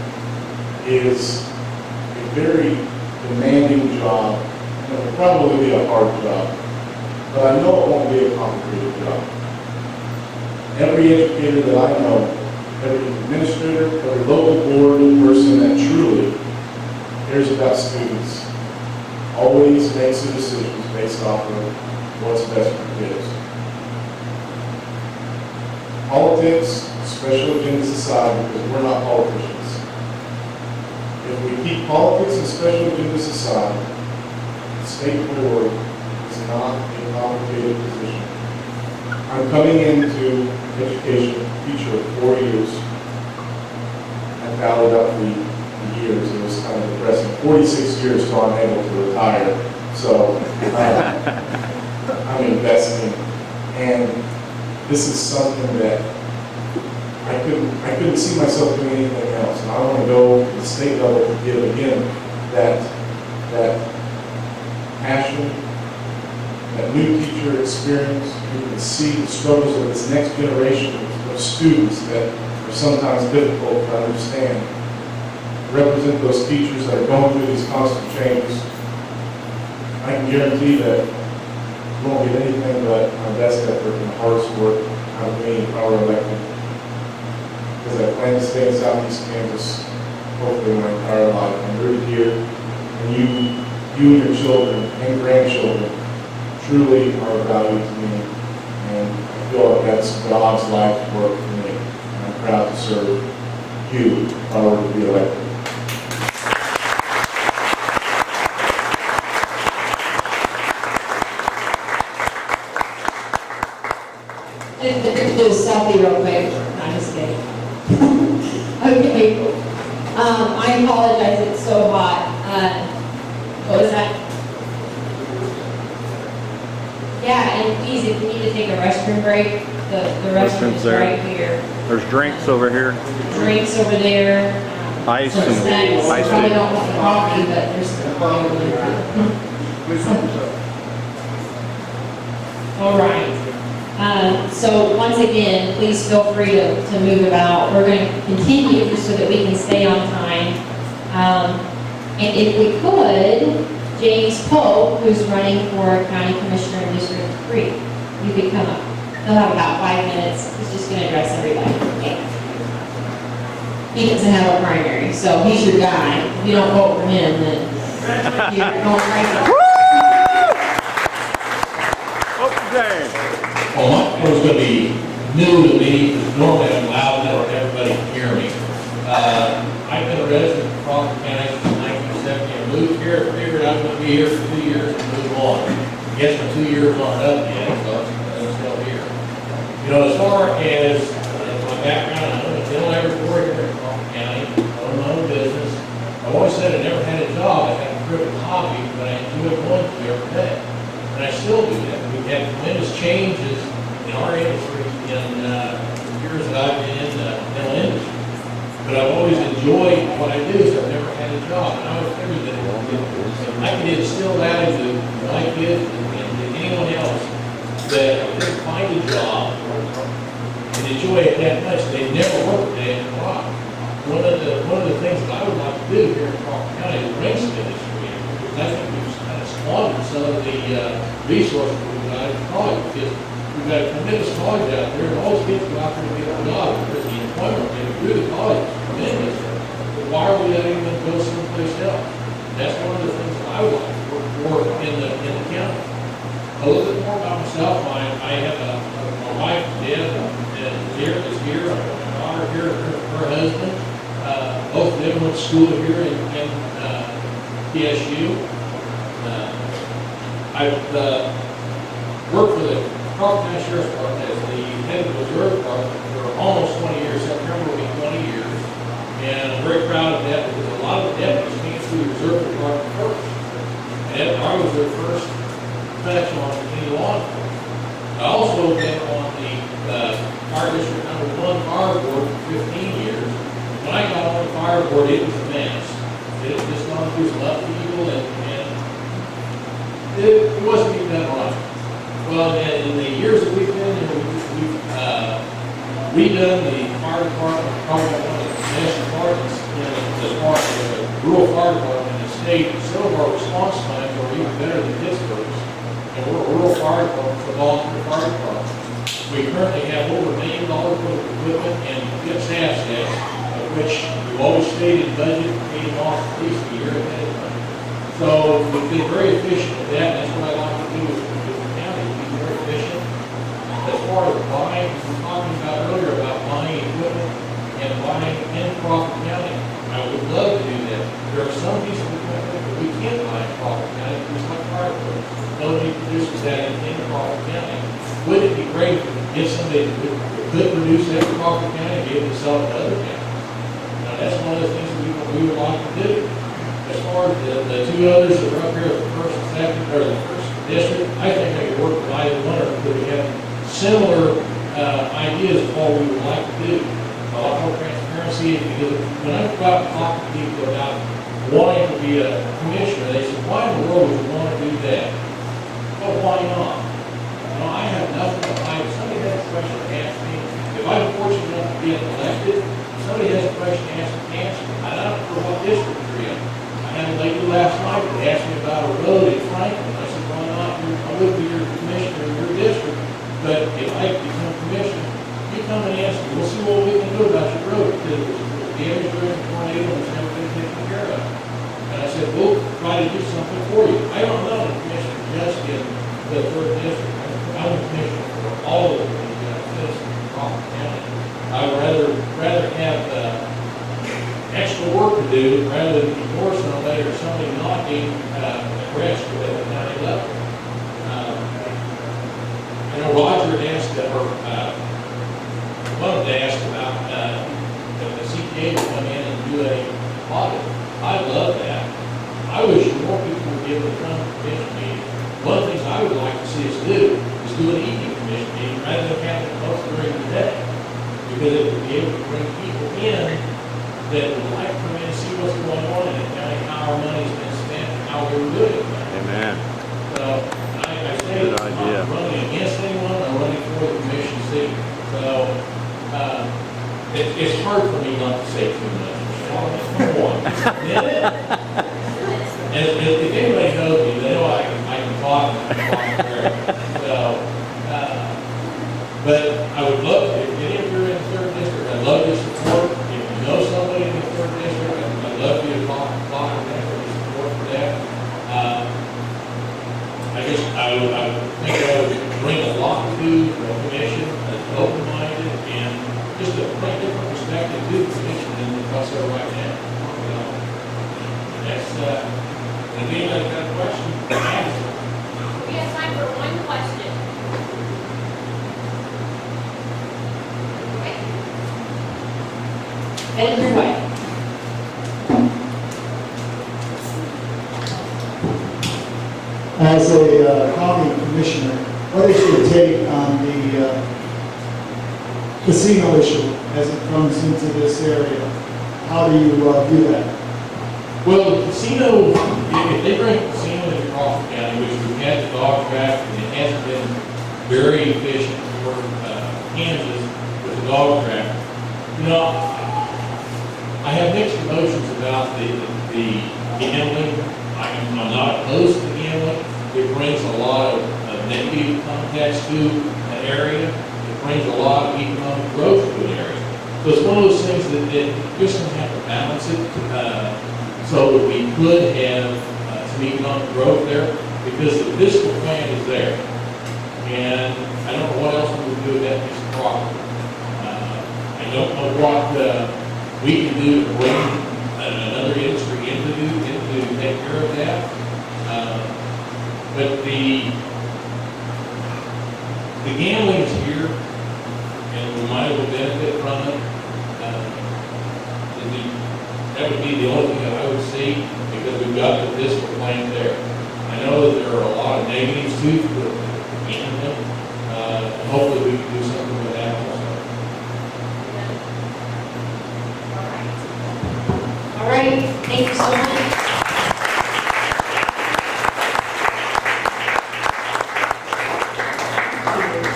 is a very demanding job, and it will probably be a hard job, but I know it won't be a complicated job. Every educator that I know, every administrator, every local board person that truly cares about students always makes the decisions based off of what's best for kids. Politics, special agendas aside, because we're not politicians. If we keep politics and special agendas aside, the state board is not a complicated position. I'm coming into education, teacher of 4 years. I tallied up the years. It was kind of depressing. 46 years till I'm able to retire. So I'm investing. And this is something that I couldn't see myself doing anything else. And I want to go to the state level to give again that passion, that new teacher experience. You can see the struggles of this next generation of students that are sometimes difficult to understand. Represent those teachers that are going through these constant changes. I can guarantee that you won't get anything but my best effort and hardest work out of me if I were elected. Because I plan to stay in Southeast Kansas hopefully my entire life. I'm rooted here, and you and your children and grandchildren truly are of value to me, and I feel like that's God's life's work for me. And I'm proud to serve you if I were to be elected. Do a selfie real quick. I'm just kidding. Okay. I apologize, it's so hot. What was that? Yeah, and please, if you need to take a restroom break, the restroom is there. right here. There's drinks over here. Drinks over there. Ice some and snacks. ice Probably tea. don't want coffee, but there's all right. So once again, please feel free to move about. We're going to continue just so that we can stay on time. And if we could, James Pope, who's running for County Commissioner in District 3, you could come up. He'll have about 5 minutes. He's just going to address everybody. Okay. He doesn't have a primary, so he's your guy. If you don't vote for him, then you're going right. Well, my was going to be new to me, because normally I'm loud enough that everybody can hear me. I've been a resident of Crawford County since 1970. I moved here, figured I was going to be here for 2 years and move on. I guess my 2 years aren't up yet, so I'm still here. You know, as far as my background, I'm a dental laboratory here in Crawford County. I own my own business. I've always said I never had a job. I had a privileged hobby, but I enjoy going to every day. And I still do that. We've had tremendous changes in our industry in the years that I've been in the dental industry. But I've always enjoyed what I do, so I've never had a job. And I was figured that if I could instill that into my kids and anyone else, that if they find a job and enjoy it that much, they never work a day in their life. One of the things that I would like to do here in Crawford County is bring some industry in, because I think we've kind of squandered some of the resources we've got in college, because we've got a tremendous college out there, and all those kids go out there to get a job, because the employment rate through the college is tremendous. But why are we letting them go someplace else? And that's one of the things that I would like to work for in the county. A little bit more about myself. I have my wife, Deb, is here. I have my daughter here, her husband. Both of them went to school here in PSU. I've worked for the Crawford County Sheriff's Department as the head of the Reserve Department for almost 20 years. September will be 20 years. And I'm very proud of that, because a lot of the deputies came through the Reserve Department first. And I was their first touch on any law enforcement. I also been on the fire district scoreboard, it was a mess. It had just gone through some upheaval and it wasn't even done right. Well, in the years that we've been here, we've redone the fire department, probably one of the best departments as far as the rural fire department in the state. Some of our response times are even better than Pittsburgh's. And we're a rural fire department for volunteer fire department. We currently have over $1 million worth of equipment and fixed assets, of which we've always stayed in budget, paid them off at least a year ahead of time. So we've been very efficient with that, and that's what I like to do with the county, be very efficient. As far as buying, we were talking about earlier about buying equipment and buying in Crawford County. I would love to do that. There are some pieces of equipment that we can't buy in Crawford County, just like fire equipment. Nobody produces that in Crawford County. Wouldn't it be great if somebody could produce that in Crawford County and be able to sell it to other counties? Now, that's one of the things that we would like to do. As far as the two others that are up here, the first and second, or the first district, I think they could work with either one, because we have similar ideas of what we would like to do. A lot more transparency, because when I go out and talk to people about wanting to be a commissioner, they say, why in the world would you want to do that? Well, why not? You know, I have nothing to hide. If somebody has a question to ask me, if I'm fortunate enough to be elected, if somebody has a question to ask me, I don't know what district you're in. I had a lady last night that asked me about a road in Franklin. I said, why not? I would be your commissioner in your district, but if I become commissioner, you come and ask me, we'll see what we can do about your road, because it was damaged during the tornado and it's never been taken care of. And I said, we'll try to do something for you. I don't know the commissioner just in the third district. I'm the commissioner for all of the citizens of Crawford County. I would rather have extra work to do rather than ignore somebody or somebody not being addressed at the county level. I know Roger had asked, wanted to ask about the CPA to come in and do a audit. I love that. I wish more people would be able to come to the commission meeting. One of the things I would like to see us do is do an evening commission meeting rather than having it both during the day. Because it would be able to bring people in that would like to come in and see what's going on in the county, how our money's been spent, and how we're doing it. Amen. So I say Good I'm idea. not running against anyone, I'm running for the commission seat. So it's hard for me not to say too much. Come on. And if anybody knows me, they know I can talk and I can talk very. So, but I would love to, if any of you are in the third district, I'd love your support. If you know somebody in the third district, I'd love you to talk to them for your support for that. I guess I would think I would bring a lot to the commission that's open-minded and just a bring different perspective to the commission than what's there right now. That's, and if anybody got a question, ask. We have time for one question. Headed your way. As a county commissioner, what is your take on the casino issue as it comes into this area? How do you view that? Well, the casino, if they bring a casino into Crawford County, which we've had the dog traffic, and it hasn't been very efficient for Kansas with the dog traffic. You know, I have mixed emotions about the gambling. I'm not opposed to gambling. It brings a lot of negative context to an area. It brings a lot of economic growth to an area. So it's one of those things that just don't have to balance it so that we could have some economic growth there, because the fiscal plan is there. And I don't know what else we would do with that piece of property. I don't know what we can do to bring another industry into to take care of that. But the gambling is here, and we might have benefit from it. That would be the only thing that I would see, because we've got the fiscal plan there. I know that there are a lot of negatives too for gambling. Hopefully we can do something with that also.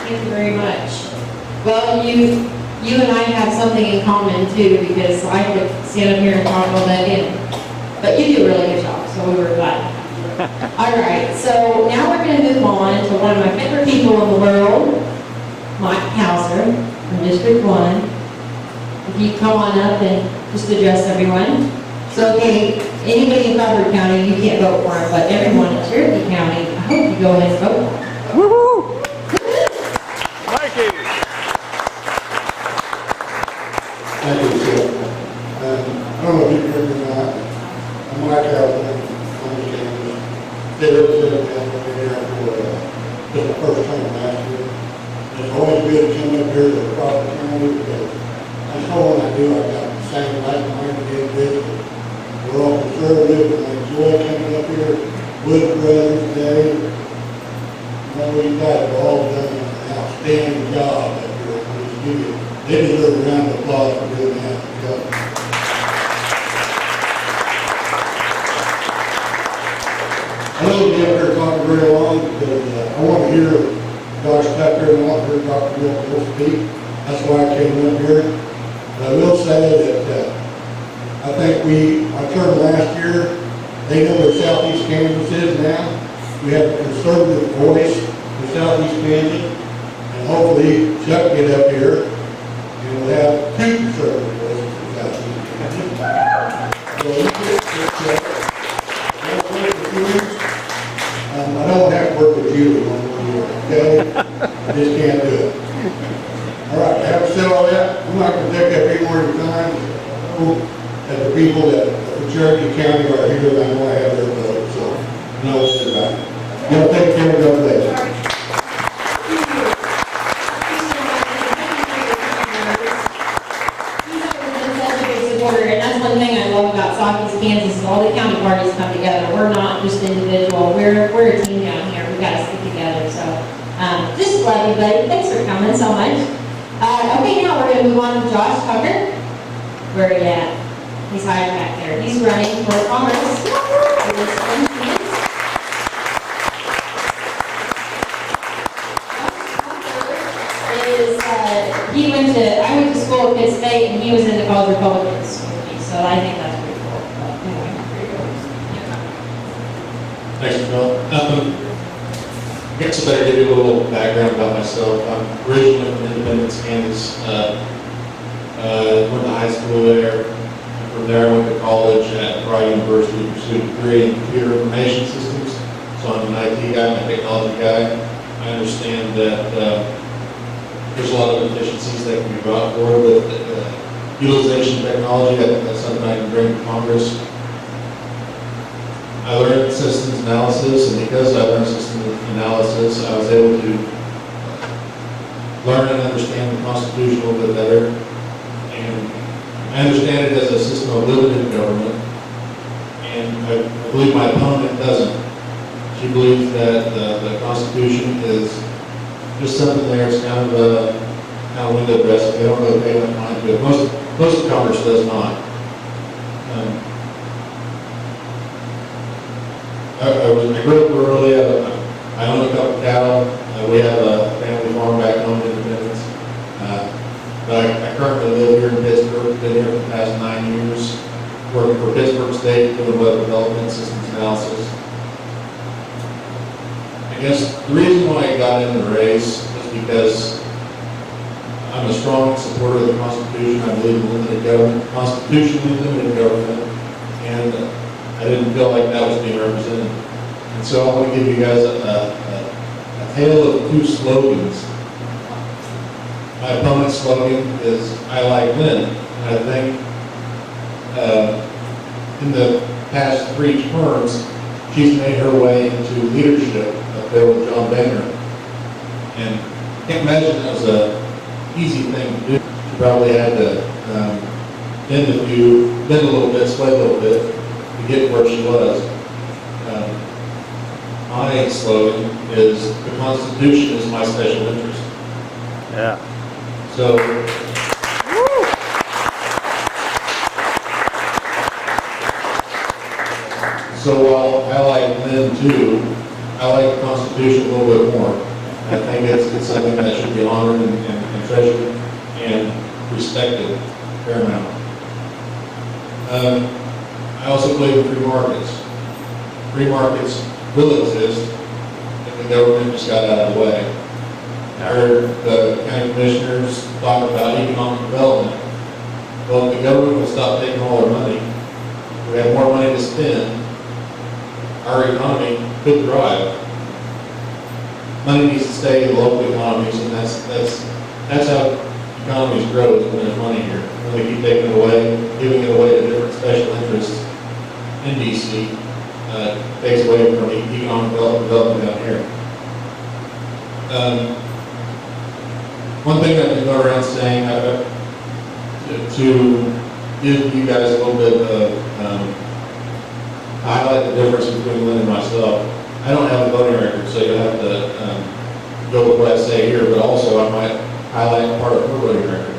Thank you very much. Well, you and I have something in common too, because I could stand up here and talk all day, but you do a really good job, so we were glad. All right, so now we're going to move on to one of my favorite people in the world, Mike Hauser from District 1. If you come on up and just address everyone. So, okay, anybody in Crawford County, you can't vote for him, but everyone in Cherokee County, I hope you go ahead and vote for him. Woo-hoo! Mikey! Thank you, Chip. I don't know if you heard me or not. I'm Mike Alvin. They're here for the first time last year. It's always good to come up here to Crawford County because that's all I do. I got the same like-minded individuals. We're all conservative and I enjoy coming up here with brothers today. You know, you guys have all done an outstanding job up here. They deserve a round of applause for doing that job. I don't get up here talking very long because I want to hear Josh Tucker and I want to hear Dr. Bill speak. That's why I came up here. But I will say that I think our term last year, they know where Southeast Kansas is now. We have a conservative voice for Southeast Kansas. And hopefully Chuck get up here and we'll have two conservative voices for Southeast Kansas. So we get Chuck. I don't have to work with you one more year, okay? I just can't do it. All right, having said all that, I'm not going to take up any more of your time. As the people that from Cherokee County are here, I know I have their vote, so no worries about it. Y'all take care of God bless. And that's one thing I love about Southeast Kansas is all the county parties come together. We're not just individual. We're a team down here. We got to stick together. So just love you, buddy. Thanks for coming so much. Okay, now we're going to move on to Josh Tucker. Where are you at? He's hiding back there. He's running for Congress. I went to school at Pitt State, and he was in the college Republicans, so I think that's pretty cool. But anyway, pretty cool. Thanks, Phil. I guess I better give you a little background about myself. I'm originally from Independence, Kansas. Went to high school there. From there, I went to college at Crawford University, pursued a degree in computer information systems. So I'm an IT guy, I'm a technology guy. I understand that there's a lot of efficiencies that can be brought forward with utilization of technology. I think that's something I can bring to Congress. I learned systems analysis, and because I learned systems analysis, I was able to learn and understand the Constitution a little bit better. And I understand it as a system of limited government, and I believe my opponent doesn't. She believes that the Constitution is just something there. It's kind of a window dressing. They don't really pay much mind to it. Most of Congress does not. I grew up rurally. I own a couple cattle. We have a family farm back home in Independence. But I currently live here in Pittsburgh. Been here for the past 9 years, working for Pittsburg State, doing web development, systems analysis. I guess the reason why I got in the race is because I'm a strong supporter of the Constitution. I believe in limited government, constitutionally limited government, and I didn't feel like that was being represented. And so I want to give you guys a tale of two slogans. My opponent's slogan is, "I like Lynn." And I think in the past 3 terms, she's made her way into leadership up there with John Boehner. And I can't imagine that was an easy thing to do. She probably had to bend a little bit, sway a little bit to get where she was. My slogan is, "The Constitution is my special interest." Yeah. So, while I like Lynn too, I like the Constitution a little bit more. I think it's something that should be honored and treasured and respected paramount. I also believe in free markets. Free markets will exist if the government just got out of the way. I heard the county commissioners talk about economic development. Well, if the government would stop taking all our money, we have more money to spend, our economy could thrive. Money needs to stay in local economies, and that's how economies grow, is when there's money here. When they keep taking it away, giving it away to different special interests in DC, takes away from economic development down here. One thing I've been going around saying, to give you guys a little bit of, highlight the difference between Lynn and myself. I don't have a voting record, so you'll have to go with what I say here, but also I might highlight part of her voting record.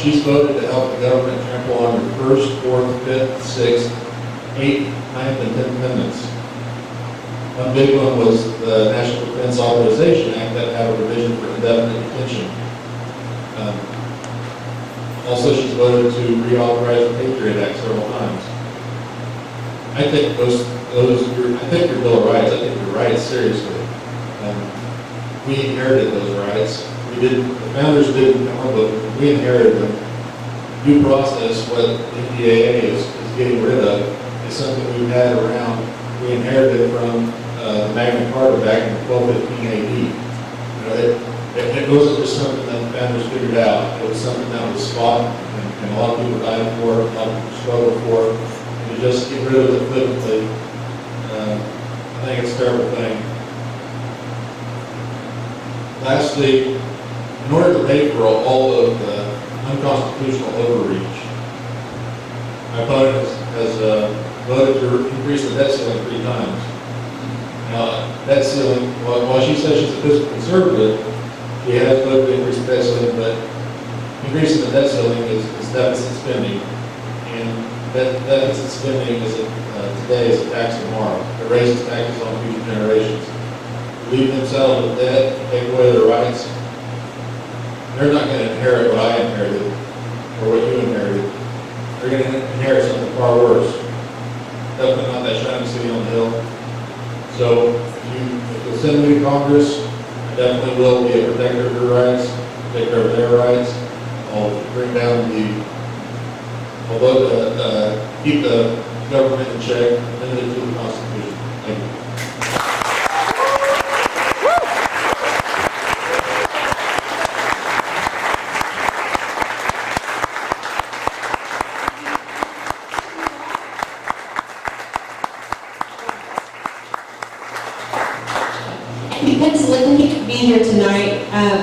She's voted to help the government trample on the 1st, 4th, 5th, 6th, 8th, 9th, and 10th Amendments. One big one was the National Defense Authorization Act that had a provision for indefinite detention. Also, she's voted to reauthorize the Patriot Act several times. I think I think your Bill of Rights, I think your rights seriously. We inherited those rights. The founders didn't come up with them. We inherited them. Due process, what the NDAA is getting rid of, is something we've had around. We inherited it from the Magna Carta back in 1215 AD. You know, it wasn't just something that the founders figured out. It was something that was fought, and a lot of people died for it, a lot of people struggled for it. And to just get rid of it flippantly, I think it's a terrible thing. Lastly, in order to pay for all of the unconstitutional overreach, my opponent has voted to increase the debt ceiling 3 times. Now, debt ceiling, while she says she's a fiscal conservative, she has voted to increase the debt ceiling, but increasing the debt ceiling is deficit spending. And that deficit spending today is a tax tomorrow. It raises taxes on future generations. Leave them settled with debt, take away their rights. They're not going to inherit what I inherited or what you inherited. They're going to inherit something far worse. Definitely not that shining city on the hill. So if you'll send me to Congress, I definitely will be a protector of your rights, take care of their rights. I'll bring down keep the government in check, limited to the Constitution. Thank you. Because Lynn can't be here tonight,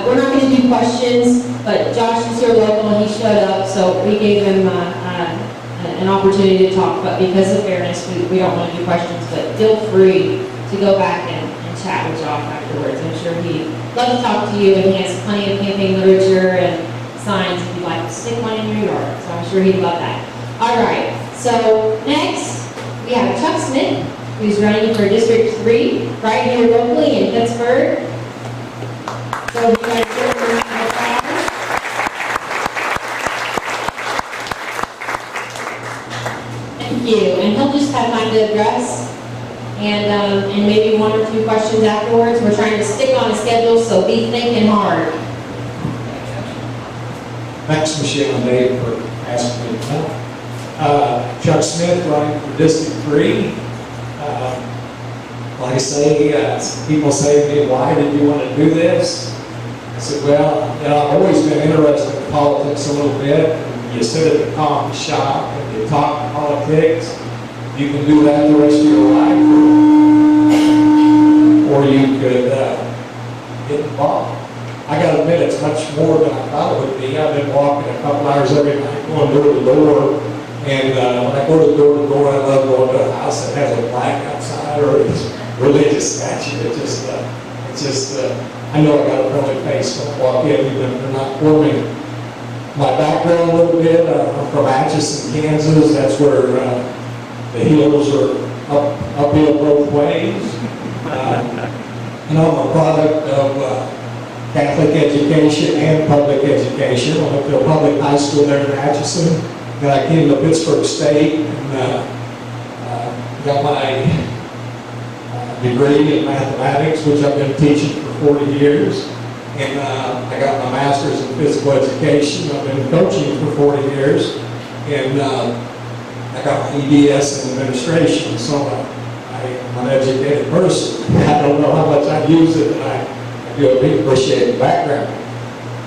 we're not going to do questions, but Josh is here local and he showed up, so we gave him an opportunity to talk, but because of fairness, we don't want to do questions, but feel free to go back and chat with Josh afterwards. I'm sure he'd love to talk to you, and he has plenty of campaign literature and signs if you'd like to stick one in your yard, so I'm sure he'd love that. All right, so next we have Chuck Smith, who's running for District 3, right here locally in Pittsburg. So you guys hear from the crowd. Thank you, and he'll just have time to address, and maybe 1 or 2 questions afterwards. We're trying to stick on a schedule, so be thinking hard. Thanks, Michelle and Dave, for asking me to come. Chuck Smith, running for District 3. Like I say, people say to me, why did you want to do this? I said, well, I've always been interested in politics a little bit. You sit at the coffee shop and you talk politics. You can do that the rest of your life, or you could get involved. I got to admit, it's much more than I thought it would be. I've been walking a couple hours every night, going door to door. And when I go to door, I love going to a house that has a plaque outside or a religious statue. I know I got a friendly face when I walk in, even if they're not for me. My background a little bit, I'm from Atchison, Kansas. That's where the hills are uphill both ways. and I'm a product of Catholic education and public education. I went to a public high school there in Atchison. Then I came to Pittsburg State and got my degree in mathematics, which I've been teaching for 40 years. And I got my master's in physical education. I've been coaching for 40 years. And I got my EDS in administration, so I'm an educated person. I don't know how much I use it, but I do appreciate the background.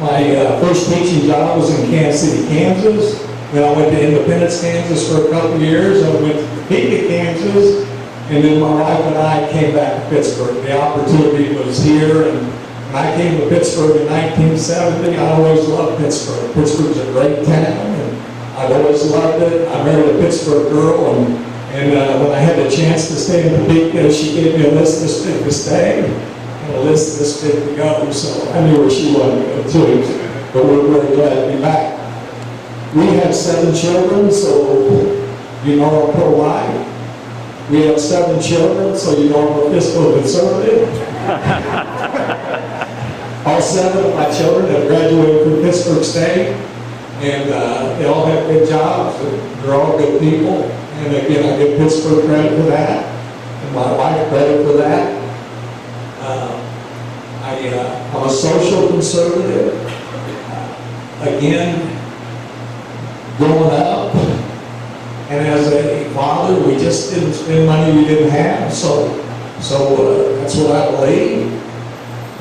My first teaching job was in Kansas City, Kansas. Then I went to Independence, Kansas for a couple of years. I went to Topeka, Kansas. And then my wife and I came back to Pittsburgh. The opportunity was here, and when I came to Pittsburgh in 1970, I always loved Pittsburgh. Pittsburgh's a great town, and I've always loved it. I married a Pittsburgh girl, and when I had the chance to stay in Topeka, she gave me a list this big to stay and a list this big to go. So I knew where she wanted to go too. But we're very glad to be back. We have 7 children, so you know I'm pro-life. We have 7 children, so you know I'm a fiscal conservative. All 7 of my children have graduated from Pittsburg State, and they all have good jobs, and they're all good people. And again, I give Pittsburgh credit for that, and my wife credit for that. I'm a social conservative. Again, growing up, and as a father, we just didn't spend money we didn't have, so that's what I believe.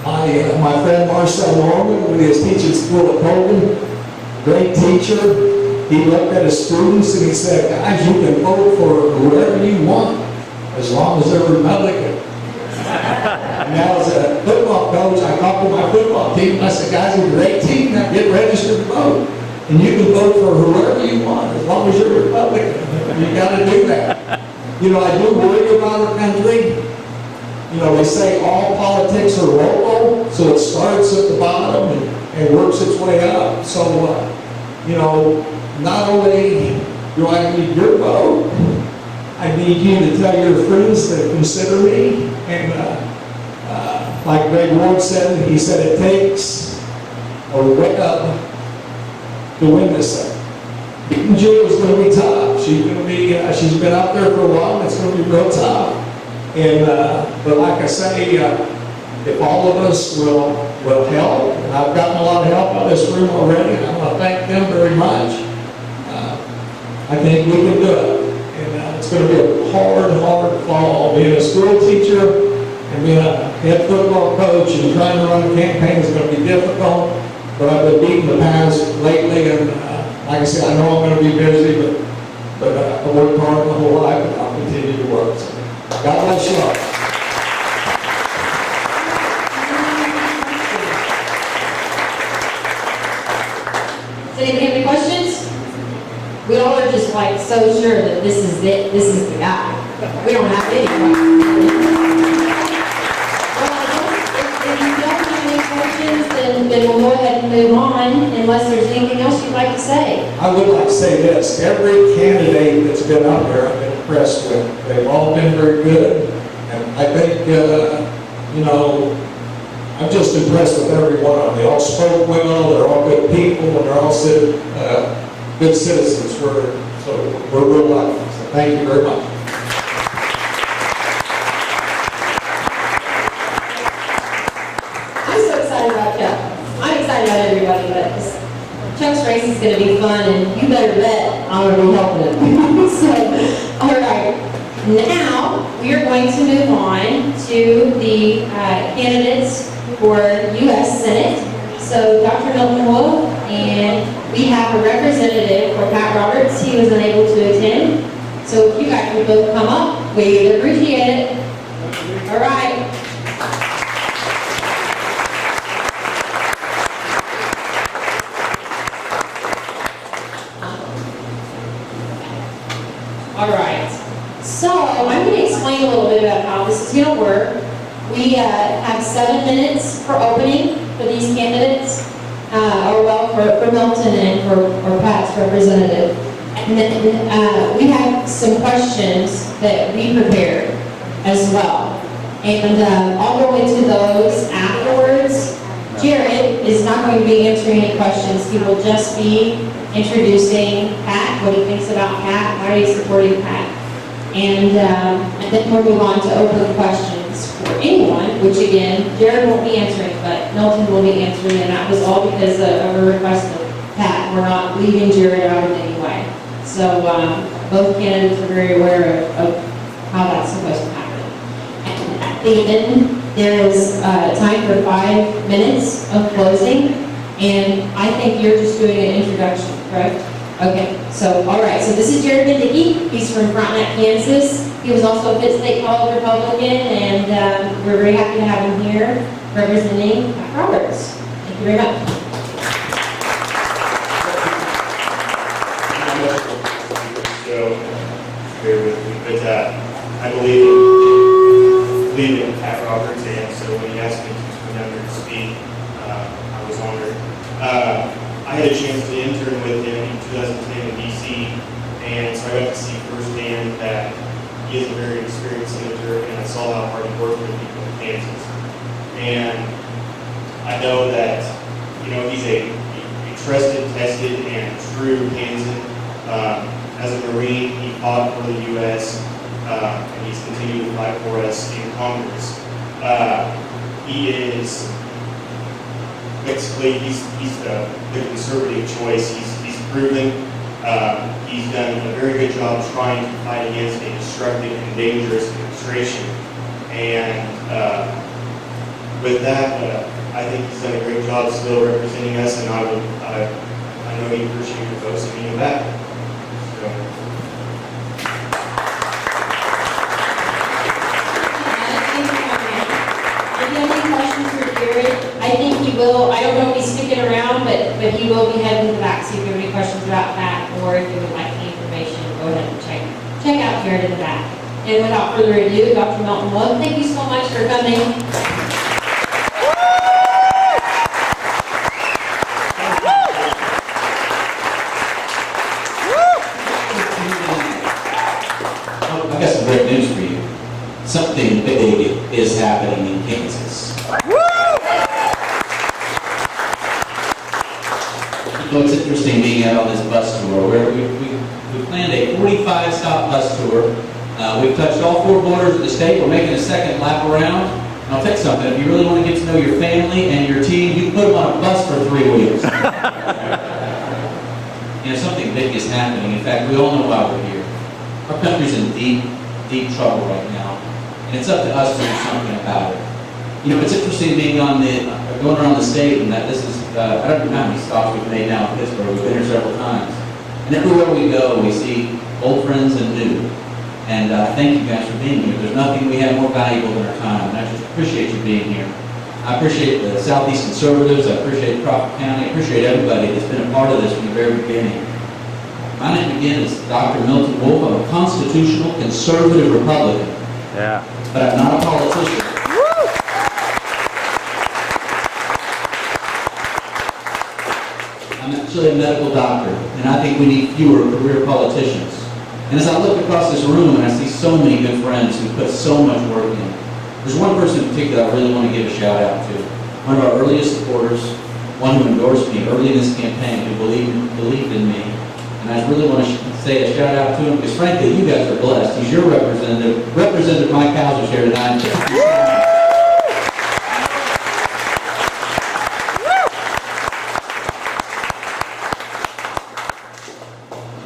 My friend Marcel Norman, when he was teaching school at Colgan, great teacher, he looked at his students and he said, guys, you can vote for whoever you want, as long as they're Republican. And now as a football coach, I talked to my football team, and I said, guys, if you're 18, now get registered to vote. And you can vote for whoever you want, as long as you're Republican. You got to do that. You know, I do worry about our country. You know, they say all politics are local, so it starts at the bottom and works its way up. So, you know, not only do I need your vote, I need you to tell your friends to consider me. And like Greg Ward said, he said it takes a wake up to win this thing. Beating Jill is going to be tough. She's going to be, she's been out there for a while, and it's going to be real tough. And, but like I say, if all of us will help, and I've gotten a lot of help out of this room already, and I want to thank them very much, I think we can do it. And it's going to be a hard fall. Being a school teacher and being a head football coach and trying to run a campaign is going to be difficult. But I've been beating the past lately, and like I said, I know I'm going to be busy, but I worked hard my whole life, and I'll continue to work. So, God bless you all. Does anybody have any questions? We all are just like so sure that this is it, this is the guy. We don't have any questions. Well, if you don't have any questions, then we'll go ahead and move on, unless there's anything else you'd like to say. I would like to say this. Every candidate that's been up there, I've been impressed with. They've all been very good. And I think, you know, I'm just impressed with every one of them. They all spoke well, they're all good people, and they're all good citizens. So we're real lucky. So thank you very much. I'm so excited about Chuck. I'm excited about everybody, but Chuck's race is going to be fun, and you better bet I'm going to be helping him. So, all right. Now, we are going to move on to the candidates for U.S. Senate. So, Dr. Milton Wolf, and we have a representative for Pat Roberts. He was unable to attend. So, if you guys would both come up, we'd appreciate it. All right. All right. So I'm going to explain a little bit about how this is going to work. We have 7 minutes for opening for these candidates, for Milton and for Pat's representative. And then we have some questions that we prepared as well. And I'll go into those afterwards. Jared is not going to be answering any questions. He will just be introducing Pat, what he thinks about Pat, why he's supporting Pat. And then we'll move on to open questions for anyone, which again, Jared won't be answering, but Milton will be answering, and that was all because of a request of Pat. We're not leaving Jared out in any way. So both candidates are very aware of how that's supposed to happen. And at the end, there is time for 5 minutes of closing, and I think you're just doing an introduction, correct? Okay, so, all right, so this is Jared Bendicki. He's from Frontenac, Kansas. He was also a Pitt State College Republican, and we're very happy to have him here representing Pat Roberts. Thank you very much. So, here with me, but I believe in Pat Roberts, and so when he asked me to come down here to speak, I was honored. I had a chance to intern with him in 2010 in DC, and so I got to see firsthand that he is a very experienced senator, and I saw how hard he worked with people in Kansas. And I know that, he's a trusted, tested, and true Kansan. As a Marine, he fought for the U.S., and he's continued to fight for us in Congress. He is basically, he's the conservative choice. He's proven. He's done a very good job trying to fight against a destructive and dangerous administration. And with that, I think he's done a great job still representing us, and I know he appreciates your votes and me back. So. I think he will, I don't know if he's sticking around, but he will be heading to the back, so if you have any questions about that, or if you would like any information, go ahead and check out Jared in the back. And without further ado, Dr. Milton Wood, thank you so much for coming. I've got some great news for you. Something big is happening in Kansas. So it's interesting being out on this bus tour where we planned a 45-stop bus tour. We've touched all 4 borders of the state. We're making a second lap around. And I'll tell you something, if you really want to get to know your family and your team, you can put them on a bus for 3 weeks. Something big is happening. In fact, we all know why we're here. Our country's in deep, deep trouble right now. And it's up to us to do something about it. It's interesting being going around the state, and that this is, I don't know how many stops we've made now in Pittsburgh. We've been here several times. And everywhere we go, we see old friends and new. And thank you guys for being here. There's nothing we have more valuable than our time, and I just appreciate you being here. I appreciate the Southeast Conservatives. I appreciate Crawford County. I appreciate everybody that's been a part of this from the very beginning. My name again is Dr. Milton Wolf. I'm a constitutional conservative Republican. Yeah. But I'm not a politician. I'm actually a medical doctor, and I think we need fewer career politicians. And as I look across this room and I see so many good friends who put so much work in, there's one person in particular I really want to give a shout out to. One of our earliest supporters, one who endorsed me early in this campaign, who believed in me. And I really want to say a shout out to him because frankly, you guys are blessed. He's your representative. Representative Mike Hauser's here tonight.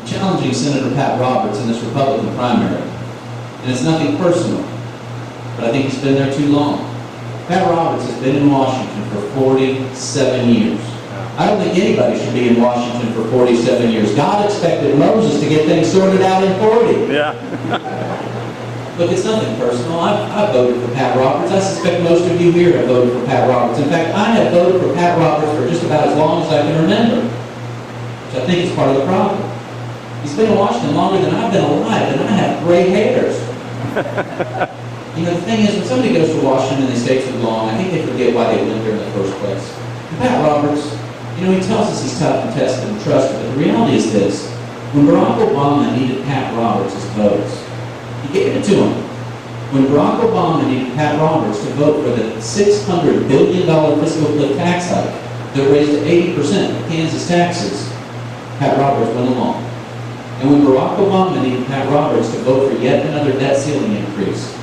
Challenging Senator Pat Roberts in this Republican primary. And it's nothing personal, but I think he's been there too long. Pat Roberts has been in Washington for 47 years. I don't think anybody should be in Washington for 47 years. God expected Moses to get things sorted out in 40. Yeah. Look, it's nothing personal. I've voted for Pat Roberts. I suspect most of you here have voted for Pat Roberts. In fact, I have voted for Pat Roberts for just about as long as I can remember, which I think is part of the problem. He's been in Washington longer than I've been alive, and I have gray hairs. The thing is, when somebody goes to Washington and they stay too long, I think they forget why they went there in the first place. And Pat Roberts, he tells us he's tough and tested and trusted, but the reality is this. When Barack Obama needed Pat Roberts' votes, he gave it to him. When Barack Obama needed Pat Roberts to vote for the $600 billion fiscal cliff tax hike that raised to 80% of Kansas taxes, Pat Roberts went along. And when Barack Obama needed Pat Roberts to vote for yet another debt ceiling increase,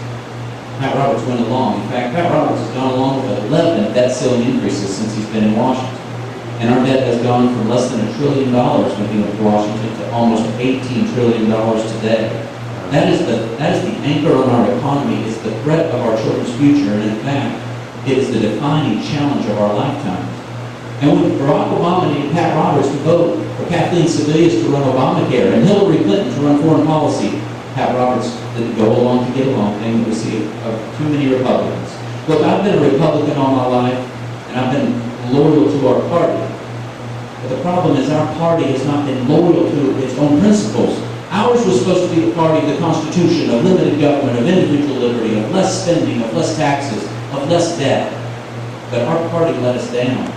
Pat Roberts went along. In fact, Pat Roberts has gone along with 11 debt ceiling increases since he's been in Washington. And our debt has gone from less than $1 trillion when he went to Washington to almost $18 trillion today. That is the anchor on our economy. It's the threat of our children's future, and in fact, it is the defining challenge of our lifetime. And when Barack Obama needed Pat Roberts to vote for Kathleen Sebelius to run Obamacare and Hillary Clinton to run foreign policy, Pat Roberts didn't go along to get along, thing that we see of too many Republicans. Look, I've been a Republican all my life, and I've been loyal to our party. But the problem is our party has not been loyal to its own principles. Ours was supposed to be the party of the Constitution, of limited government, of individual liberty, of less spending, of less taxes, of less debt. But our party let us down.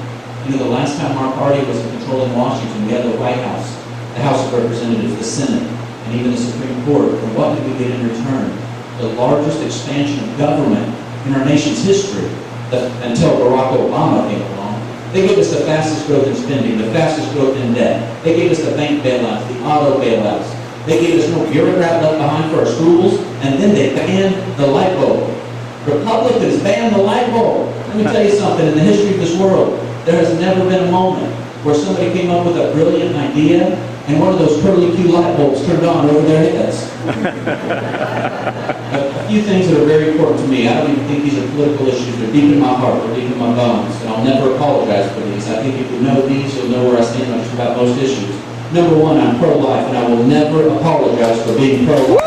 You know, the last time our party was in control in Washington, we had the White House, the House of Representatives, the Senate, and even the Supreme Court. And what did we get in return? The largest expansion of government in our nation's history until Barack Obama came along. They gave us the fastest growth in spending, the fastest growth in debt. They gave us the bank bailouts, the auto bailouts. They gave us no bureaucrat left behind for our schools, and then they banned the light bulb. Republicans banned the light bulb. Let me tell you something, in the history of this world, there has never been a moment where somebody came up with a brilliant idea and one of those curly Q light bulbs turned on over their heads. A few things that are very important to me. I don't even think these are political issues. They're deep in my heart. They're deep in my bones. And I'll never apologize for these. I think if you know these, you'll know where I stand on just about most issues. Number one, I'm pro-life, and I will never apologize for being pro-life.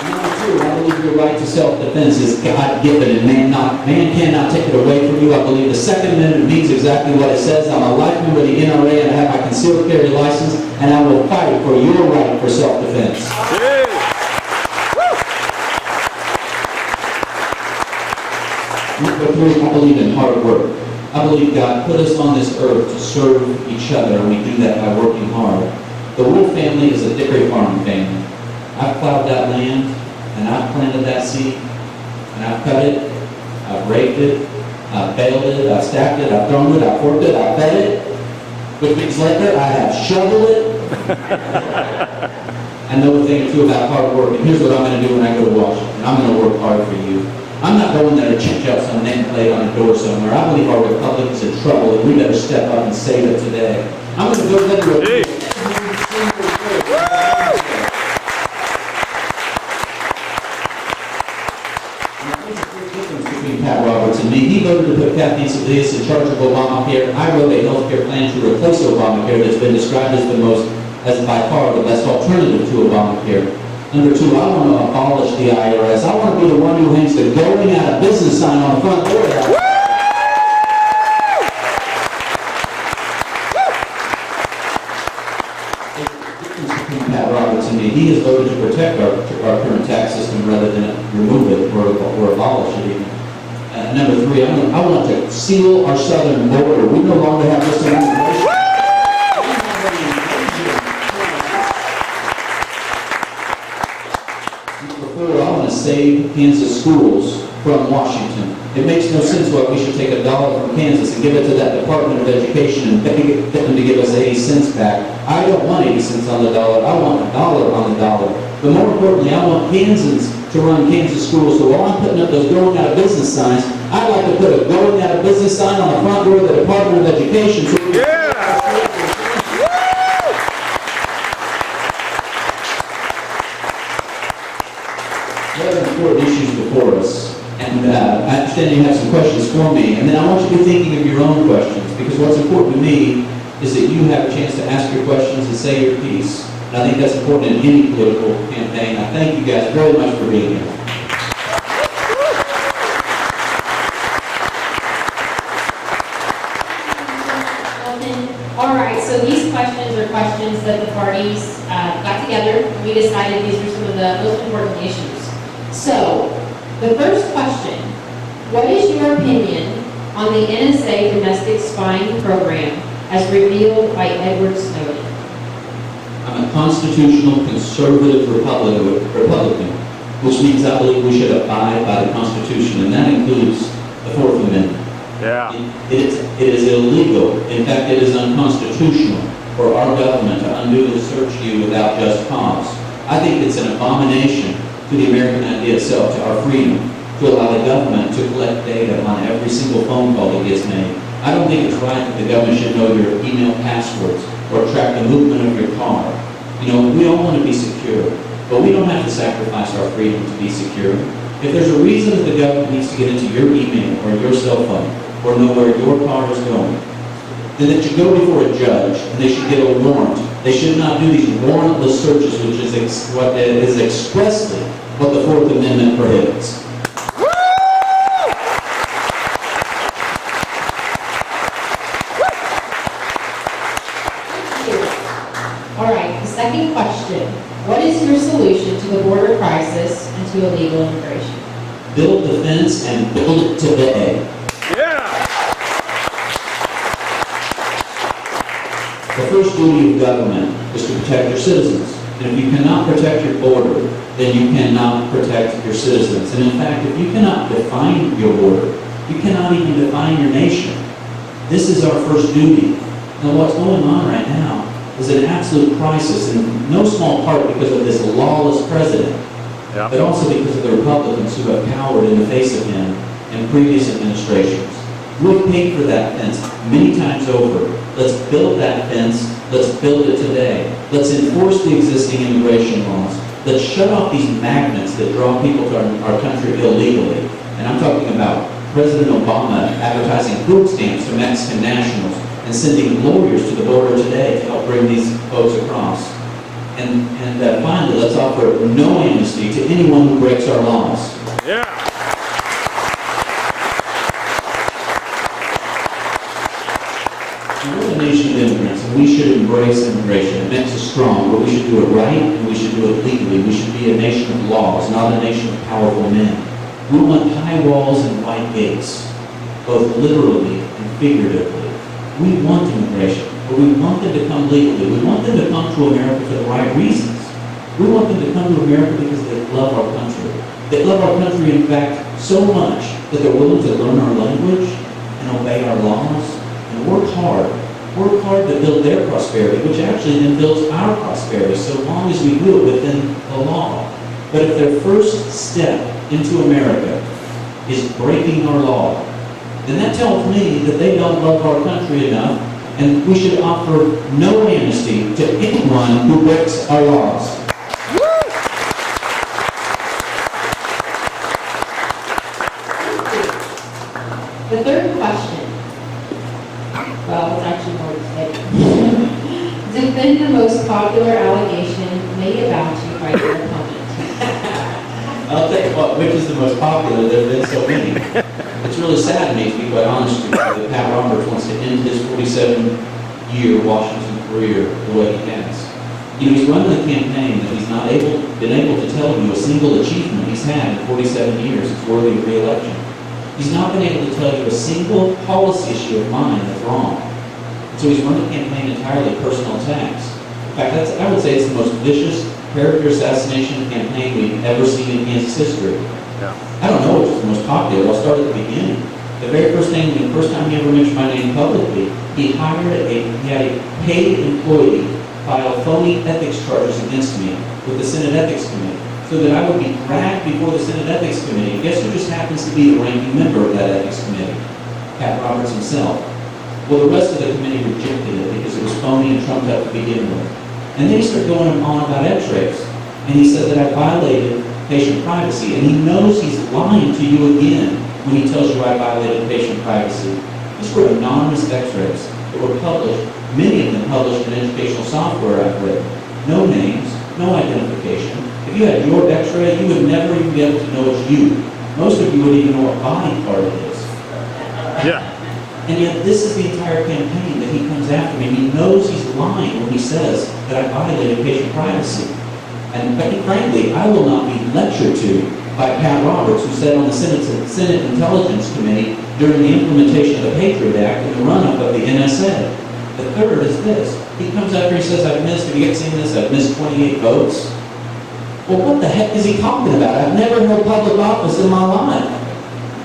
Number two, I believe your right to self-defense is God-given, and man cannot take it away from you. I believe the Second Amendment means exactly what it says. I'm a life member of the NRA, and I have my concealed carry license, and I will fight for your right for self-defense. Number three, I believe in hard work. I believe God put us on this earth to serve each other, and we do that by working hard. The Wood family is a dairy farming family. I've plowed that land, and I've planted that seed, and I've cut it, I've raked it, I've baled it, I've stacked it, I've thrown it, I've forked it, I've fed it. Which means later, I have shoveled it. I know a thing or two about hard work, and here's what I'm going to do when I go to Washington. I'm going to work hard for you. I'm not going there to check out some nameplate on a door somewhere. I believe our Republicans in trouble, and we better step up and save it today. I'm going to go there to Pat Roberts and me. He voted to put Kathleen Sebelius in charge of Obamacare. I wrote a health care plan to replace Obamacare that's been described as by far the best alternative to Obamacare. Number two, I want to abolish the IRS. I want to be the one who hangs the going out of business sign on the front door. Pat Roberts and me, he has voted to protect our current tax system rather than remove it or abolish it even. Number three, I want to seal our southern border. We no longer have this information. I want to save Kansas schools from Washington. It makes no sense why we should take $1 from Kansas and give it to that Department of Education and get them to give us 80 cents back. I don't want 80 cents on the dollar. I want $1 on the dollar. But more importantly, I want Kansans to run Kansas schools. So while I'm putting up those going out of business signs, I'd like to put a going out of business sign on the front door of the Department of Education. So important issues before us, and I understand you have some questions for me, and then I want you to be thinking of your own questions, because what's important to me is that you have a chance to ask your questions and say your piece, and I think that's important in any political campaign. I thank you guys very much for being here. All right, so these questions are questions that the parties got together. We decided these were some of the most important issues. So, the first question, what is your opinion on the NSA domestic spying program as revealed by Edward Snowden? I'm a constitutional conservative Republican, which means I believe we should abide by the Constitution, and that includes the Fourth Amendment. Yeah. It is illegal, in fact, it is unconstitutional for our government to unduly search you without just cause. I think it's an abomination to the American idea itself, to our freedom, to allow the government to collect data on every single phone call that gets made. I don't think it's right that the government should know your email passwords or track the movement of your car. You know, we all want to be secure, but we don't have to sacrifice our freedom to be secure. If there's a reason that the government needs to get into your email or your cell phone or know where your car is going, then they should go before a judge and they should get a warrant. They should not do these warrantless searches, which is what is expressly what the Fourth Amendment prohibits. All right, the second question. What is your solution to the border crisis and to illegal immigration? Build the fence and build it today. Yeah. The first duty of government is to protect your citizens. And if you cannot protect your border, then you cannot protect your citizens. And in fact, if you cannot define your border, you cannot even define your nation. This is our first duty. Now what's going on right now is an absolute crisis, in no small part because of this lawless president, but also because of the Republicans who have cowered in the face of him in previous administrations. We've paid for that fence many times over. Let's build that fence. Let's build it today. Let's enforce the existing immigration laws. Let's shut off these magnets that draw people to our country illegally. And I'm talking about President Obama advertising food stamps to Mexican nationals and sending lawyers to the border today to help bring these folks across. And finally, let's offer no amnesty to anyone who breaks our laws. Yeah. We're a nation of immigrants, and we should embrace immigration. It makes us strong, but we should do it right, and we should do it legally. We should be a nation of laws, not a nation of powerful men. We want high walls and wide gates, both literally and figuratively. We want immigration, but we want them to come legally. We want them to come to America for the right reasons. We want them to come to America because they love our country. They love our country, in fact, so much that they're willing to learn our language and obey our laws and work hard to build their prosperity, which actually then builds our prosperity, so long as we do it within the law. But if their first step into America is breaking our law, then that tells me that they don't love our country enough, and we should offer no amnesty to anyone who breaks our laws. The third question. Well, it's actually more to say. Defend the most popular allegation made about you by your opponent. I'll tell you what, which is the most popular? There have been so many. It's really sad to me, to be quite honest with you, that Pat Roberts wants to end his 47-year Washington career the way he has. You know, he's running a campaign that he's not been able to tell you a single achievement he's had in 47 years is worthy of re-election. He's not been able to tell you a single policy issue of mine that's wrong. So he's run the campaign entirely personal attacks. In fact, I would say it's the most vicious character assassination campaign we've ever seen in Kansas history. Yeah. I don't know which is the most popular. I'll start at the beginning. The very first time he ever mentioned my name publicly, he had a paid employee file phony ethics charges against me with the Senate Ethics Committee, so that I would be dragged before the Senate Ethics Committee. And guess who just happens to be the ranking member of that Ethics Committee? Pat Roberts himself. Well, the rest of the committee rejected it because it was phony and trumped up to begin with. And then he started going on about x-rays. And he said that I violated patient privacy. And he knows he's lying to you again when he tells you I violated patient privacy. These were anonymous x-rays that were published, many of them published in educational software I've written. No names, no identification. If you had your x-ray, you would never even be able to know it's you. Most of you wouldn't even know what body part it is. Yeah. And yet this is the entire campaign that he comes after me. And he knows he's lying when he says that I violated patient privacy. And frankly, I will not be lectured to by Pat Roberts, who said on the Senate Intelligence Committee during the implementation of the Patriot Act and the run-up of the NSA. The third is this. He comes up here and says, I've missed, have you guys seen this? I've missed 28 votes. Well, what the heck is he talking about? I've never held public office in my life.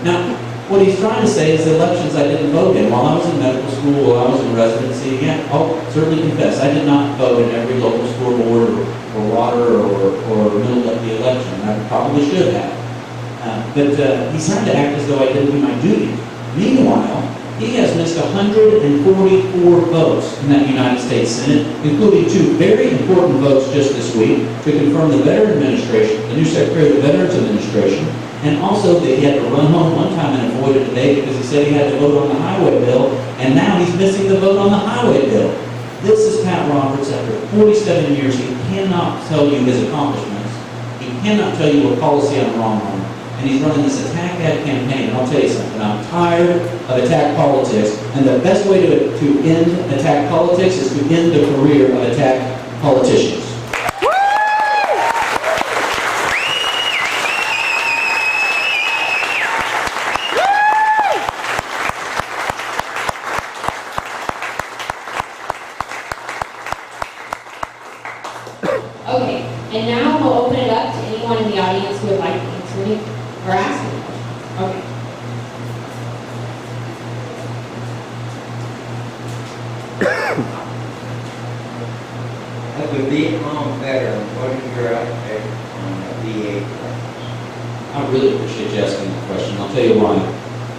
Now, what he's trying to say is the elections I didn't vote in. While I was in medical school, while I was in residency, yeah, I'll certainly confess, I did not vote in every local school board or water or middle of the election. I probably should have. But he's trying to act as though I didn't do my duty. Meanwhile, he has missed 144 votes in that United States Senate, including 2 very important votes just this week to confirm the Veteran Administration, the new Secretary of the Veterans Administration, and also that he had to run home one time and avoid it today because he said he had to vote on the highway bill, and now he's missing the vote on the highway bill. This is Pat Roberts. After 47 years, he cannot tell you his accomplishments. He cannot tell you what policy I'm wrong on. And he's running this attack ad campaign. And I'll tell you something, I'm tired of attack politics. And the best way to end attack politics is to end the career of attack politicians. Okay, and now we'll open it up to anyone in the audience who would like to answer any or ask any questions. Okay. As a Vietnam veteran, what is your outlook on the VA crisis? I really appreciate you asking that question. I'll tell you why.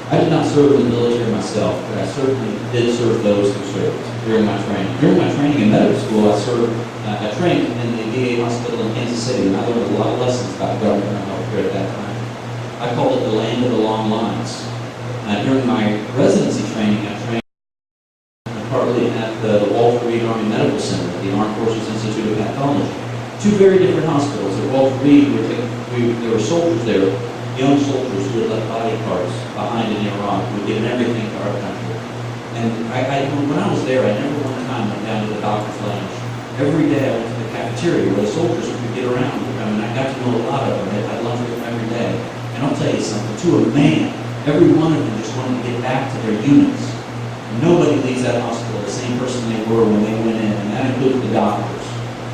I did not serve in the military myself, but I certainly did serve those who served during my training. During my training in medical school, I trained in the VA hospital in Kansas City, and I learned a lot of lessons about government and healthcare at that time. I called it the land of the long lines. During my residency training, I trained partly at the Walter Reed Army Medical Center, at the Armed Forces Institute of Pathology. 2 very different hospitals. At Walter Reed, there were soldiers there, young soldiers who had left body parts behind in Iraq, who had given everything to our country. And when I was there, I never one time went down to the doctor's lounge. Every day I went to the cafeteria where the soldiers could get around. I mean, I got to know a lot of them. I had lunch with them every day. And I'll tell you something, to a man, every one of them just wanted to get back to their units. And nobody leaves that hospital the same person they were when they went in, and that includes the doctors.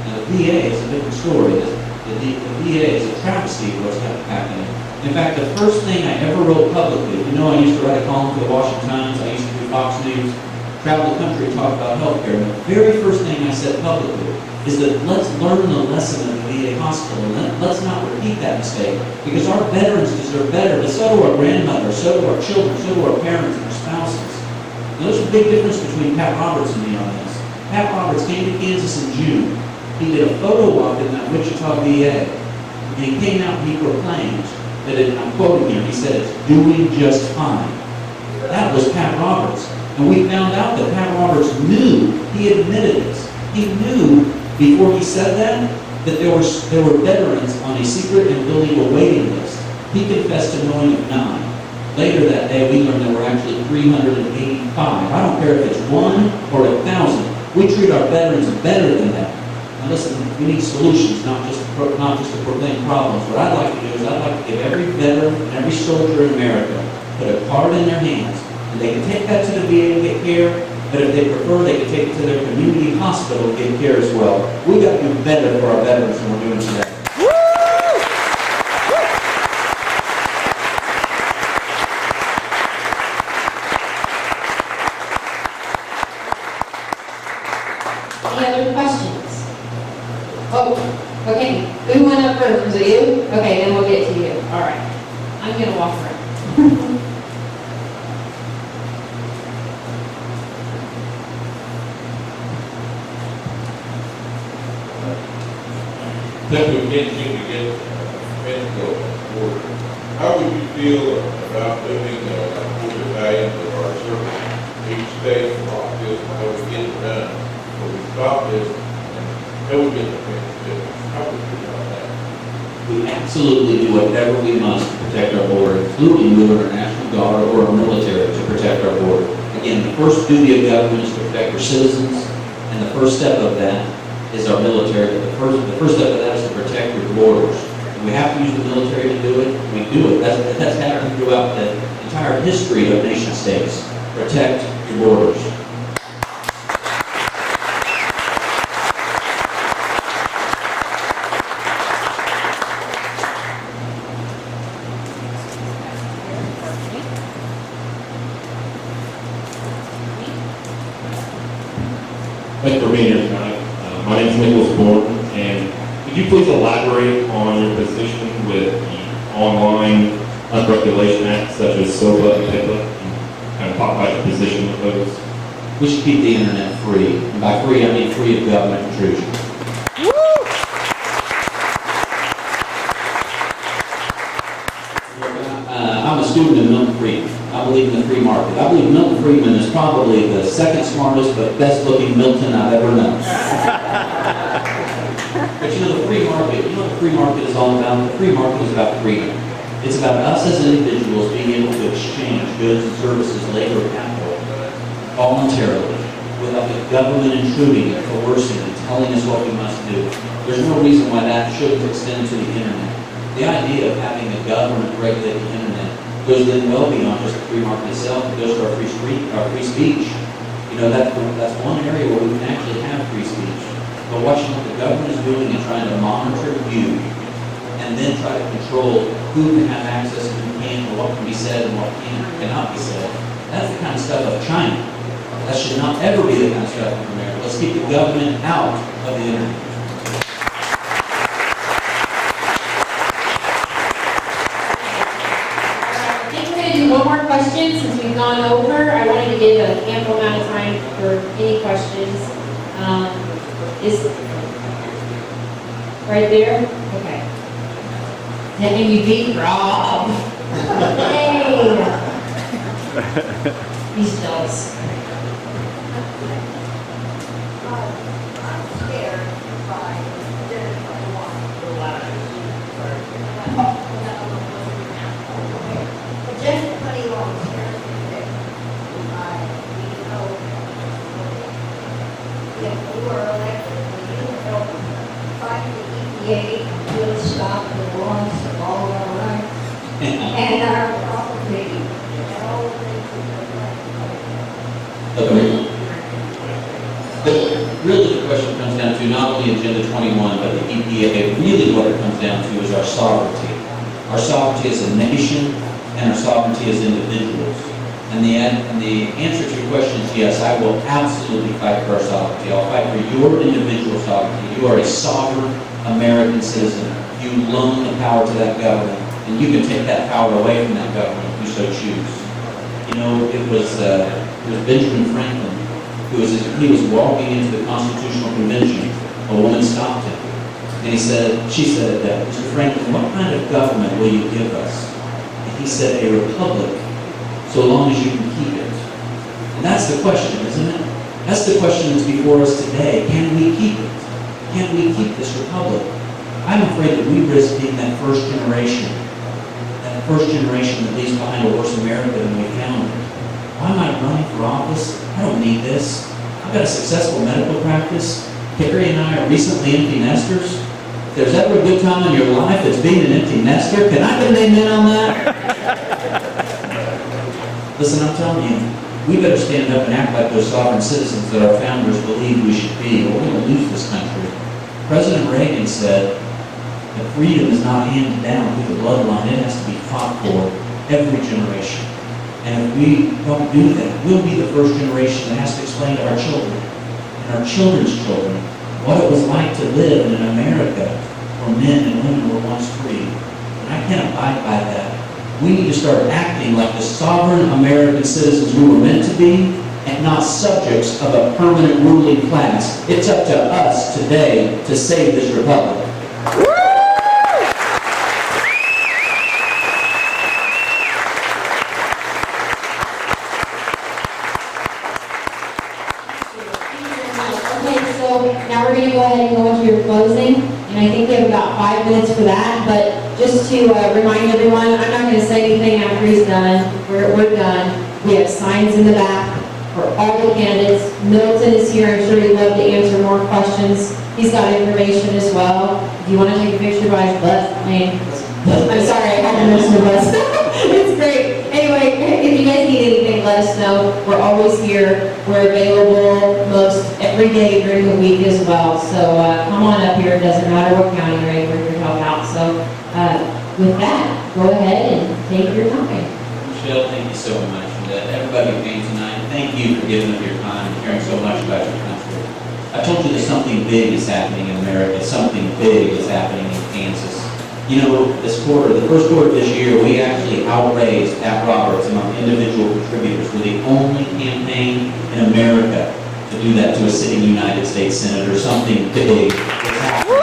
Now, the VA is a different story. The VA is a travesty of what's happening. In fact, the first thing I ever wrote publicly, you know, I used to write a column for the Washington Times, I used to do Fox News, travel the country and talk about healthcare. And the very first thing I said publicly is that let's learn the lesson of the VA hospital, and let's not repeat that mistake, because our veterans deserve better, but so do our grandmothers, so do our children, so do our parents and our spouses. Now, there's a big difference between Pat Roberts and me on this. Pat Roberts came to Kansas in June. He did a photo walk in that Wichita VA, and he came out and he proclaimed that, I'm quoting here, he said, it's doing just fine. That was Pat Roberts. And we found out that Pat Roberts knew, he admitted this, he knew before he said that there were veterans on a secret and illegal waiting list. He confessed to knowing of 9. Later that day, we learned there were actually 385. I don't care if it's 1 or 1,000. We treat our veterans better than that. Now listen, we need solutions, not just to proclaim problems. What I'd like to do is I'd like to give every veteran and every soldier in America, put a card in their hands, and they can take that to the VA and get care, but if they prefer, they can take it to their community hospital and get care as well. We've got to do better for our veterans than we're doing today. Any other questions? Oh, okay. Who went up first? Was it you? Okay, then we'll get to you. All right. I'm going to walk around. That we can't seem to get medical order. How would you feel about moving the 4 battalions of our service each state like this, how we get it done? But we stop this and how we get the finish. How would you feel about that? We absolutely do whatever we must to protect our border, including moving our National Guard or our military to protect our border. Again, the first duty of government is to protect our citizens, and the first step of that is our military. But the first step of that is to protect your borders. And we have to use the military to do it. We do it. That's happened throughout the entire history of nation states. Protect your borders. Thank you for being here tonight. My name is Nicholas Gordon, and could you please elaborate on your position with the online Unregulation Act, such as SOPA and HIPAA, and kind of talk about your position with those? We should keep the internet free. And by free, I mean free of government intrusion. I'm a student of Milton Friedman. I believe in the free market. I believe Milton Friedman is probably the second smartest but best looking Milton I've ever known. But the free market, you know what the free market is all about? The free market is about freedom. It's about us as individuals being able to exchange goods and services, labor, capital, voluntarily, without the government intruding and coercing and telling us what we must do. There's no reason why that shouldn't extend to the internet. The idea of having the government regulate the internet goes then well beyond just the free market itself. It goes to our free speech. You know, that's one area where we can actually have free speech. But watching what the government is doing and trying to monitor you, and then try to control who can have access and who can't, or what can be said and what cannot be said, that's the kind of stuff of China. That should not ever be the kind of stuff in America. Let's keep the government out of the internet. One more question since we've gone over. I wanted to give an ample amount of time for any questions. Is right there? Okay. And you beat Rob. Yay! He's jealous. I'm scared by Agenda 21 scares me a bit. We know if we were elected, we would help fight the EPA, we'll stop the loss of all our rights and our property and all the things that Okay. Really, the question comes down to not only Agenda 21, but the EPA. Really, what it comes down to is our sovereignty. Our sovereignty as a nation and our sovereignty as individuals. And the answer to your question is yes, I will absolutely fight for our sovereignty. I'll fight for your individual sovereignty. You are a sovereign American citizen. You loan the power to that government, and you can take that power away from that government if you so choose. You know, it was Benjamin Franklin he was walking into the Constitutional Convention. A woman stopped him, and she said, Mr. Franklin, what kind of government will you give us? And he said, a republic, so long as you can keep it. And that's the question, isn't it? That's the question that's before us today. Can we keep it? Can we keep this republic? I'm afraid that we risk being that first generation that leaves behind a worse America than we found it. Why am I running for office? I don't need this. I've got a successful medical practice. Carrie and I are recently empty nesters. If there's ever a good time in your life, it's being an empty nester. Can I get an amen on that? Listen, I'm telling you, we better stand up and act like those sovereign citizens that our founders believed we should be, or we're going to lose this country. President Reagan said that freedom is not handed down through the bloodline. It has to be fought for every generation. And if we don't do that, we'll be the first generation that has to explain to our children and our children's children what it was like to live in an America where men and women were once free. And I can't abide by that. We need to start acting like the sovereign American citizens we were meant to be, and not subjects of a permanent ruling class. It's up to us today to save this republic. Now we're going to go ahead and go into your closing, and I think we have about 5 minutes for that, but just to remind everyone, I'm not going to say anything after he's done. We're done. We have signs in the back for all the candidates. Milton is here. I'm sure he'd love to answer more questions. He's got information as well. If you want to take a picture by his bus, I'm sorry, I haven't mentioned the bus. It's great. Anyway, if you guys need anything, let us know. We're always here. We're available most every day during the week as well. So come on up here. It doesn't matter what county you're in, we're here to help out. So with that, go ahead and take your time. Michelle, thank you so much. And everybody who came tonight, thank you for giving up your time and caring so much about your country. I told you that something big is happening in America, something big is happening in Kansas. You know, this quarter, the first quarter of this year, we actually outraised Pat Roberts and our individual contributors. We're the only campaign in America to do that to a sitting United States Senator. Something big is happening.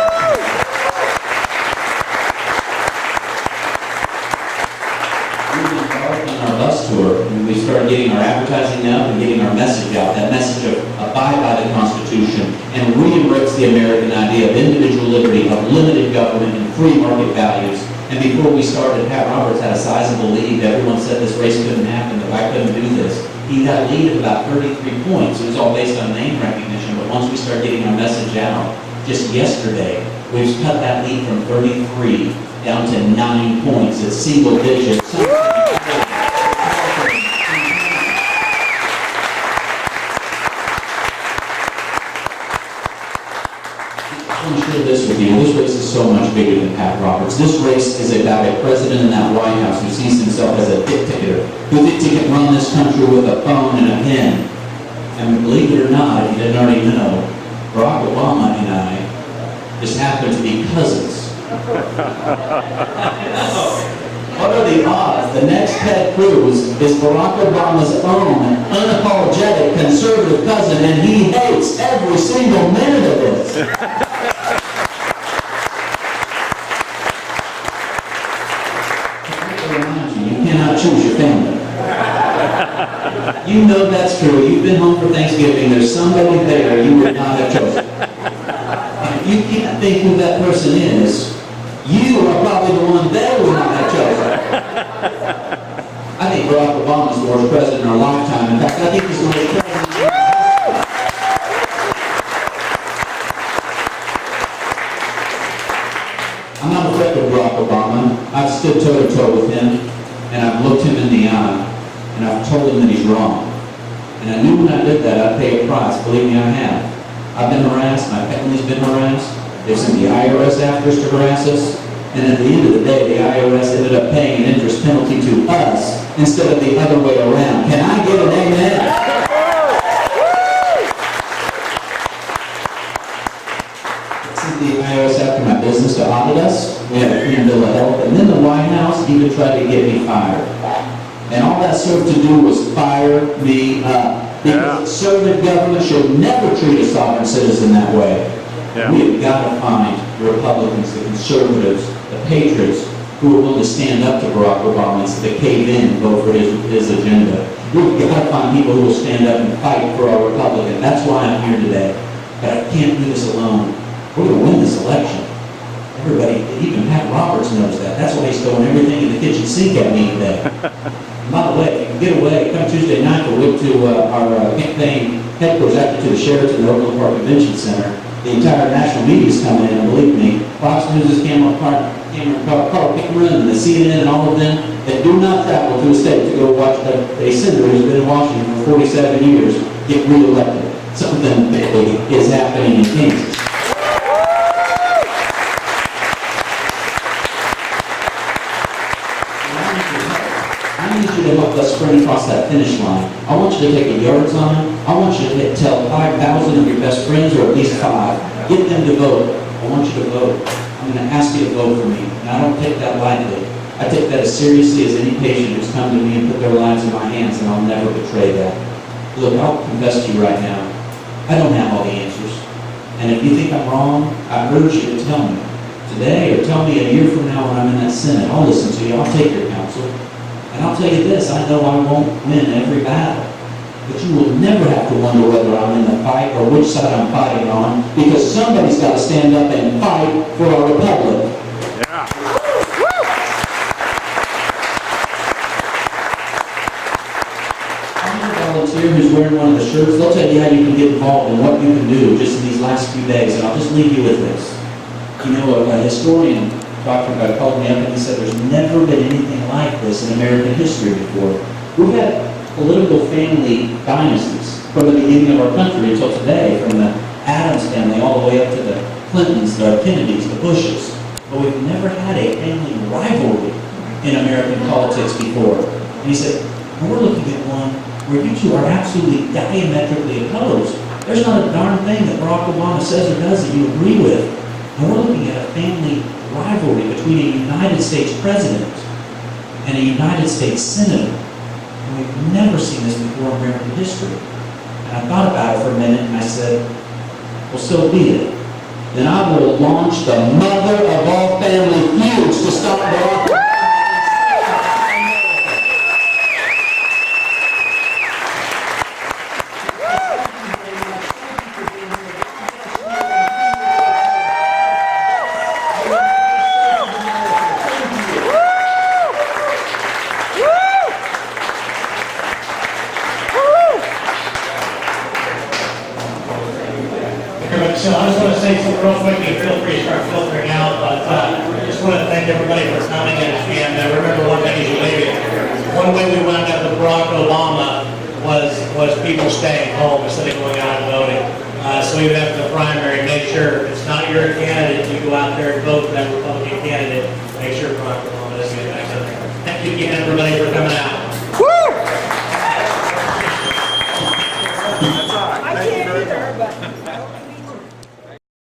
We've embarked on our bus tour, and we started getting our advertising out and getting our message out. That message of abide by the Constitution and re-embrace the American idea of individual liberty, of limited government and free market values. And before we started, Pat Roberts had a sizable lead. Everyone said this race couldn't happen, that I couldn't do this. He got a lead of about 33 points. It was all based on name recognition, but once we started getting our message out, just yesterday, we've cut that lead from 33 down to 9 points. It's single digits. I'm sure this with you. This race is so much bigger than Pat Roberts. This race is about a president in that White House who sees himself as a dictator, who thinks he can run this country with a phone and a pen. And believe it or not, if you didn't already know, Barack Obama and I just happen to be cousins. What are the odds? The next Ted Cruz is Barack Obama's own unapologetic conservative cousin, and he hates every single minute of this. You cannot choose your family. You know that's true. You've been home for Thanksgiving. There's somebody there you would not have chosen. And if you can't think who that person is, you are probably the one they would not have chosen. I think Barack Obama is the worst president in our lifetime. In fact, I think he's the worst president. I'm not afraid of Barack Obama. I've stood toe-to-toe with him, and I've looked him in the eye, and I've told him that he's wrong. And I knew when I did that, I'd pay a price. Believe me, I have. I've been harassed. My family's been harassed. They've sent the IRS after us to harass us. And at the end of the day, the IRS ended up paying an interest penalty to us instead of the other way around. Can I get an amen? Sent the IRS after my business to audit us. We had a clean bill of health. And then the White House even tried to get me fired. And all that served to do was fire me up. Because conservative government should never treat a sovereign citizen that way. Yeah. We have got to find the Republicans, the conservatives, the patriots who are willing to stand up to Barack Obama instead of cave in and vote for his agenda. We've got to find people who will stand up and fight for our Republican. That's why I'm here today. But I can't do this alone. We're going to win this election. Everybody, even Pat Roberts knows that. That's why he's throwing everything in the kitchen sink at me today. And by the way, if you can get away, come Tuesday night, we'll go to our campaign headquarters, actually to the Sheraton, the Overland Park Convention Center. The entire national media is coming in, and believe me, Fox News, Cameron, and the CNN, and all of them that do not travel to a state to go watch a senator who's been in Washington for 47 years get reelected. Something big is happening in Kansas. I need you to help us sprint across that finish line. I want you to take a yard sign. I want you to tell 5,000 of your best friends, or at least 5. Get them to vote. I want you to vote. I'm going to ask you to vote for me. And I don't take that lightly. I take that as seriously as any patient who's come to me and put their lives in my hands, and I'll never betray that. Look, I'll confess to you right now, I don't have all the answers. And if you think I'm wrong, I urge you to tell me. Today, or tell me a year from now when I'm in that Senate. I'll listen to you. I'll take your counsel. And I'll tell you this, I know I won't win every battle. But you will never have to wonder whether I'm in the fight or which side I'm fighting on, because somebody's got to stand up and fight for our republic. Yeah. I'm a volunteer who's wearing one of the shirts. They'll tell you how you can get involved and what you can do just in these last few days. And I'll just leave you with this. You know, a historian, Dr. Guy, called me up and he said there's never been anything like this in American history before. We've had political family dynasties from the beginning of our country until today, from the Adams family all the way up to the Clintons, the Kennedys, the Bushes. But we've never had a family rivalry in American politics before. And he said, we're looking at one where you two are absolutely diametrically opposed, There's not a darn thing that Barack Obama says or does that you agree with. And we're looking at a family rivalry between a United States president and a United States senator. And we've never seen this before in American history. And I thought about it for a minute and I said, well, so be it. Then I will launch the mother of all family feuds to stop Barack Obama. So I just want to say something real quick, and feel free to start filtering out, but I just want to thank everybody for coming, and remember one thing as you leave. One way we wound up with Barack Obama was people staying home instead of going out and voting. So even after the primary, make sure it's not your candidate, you go out there and vote for that Republican candidate, make sure Barack Obama doesn't get back in there. Thank you again, everybody, for coming out.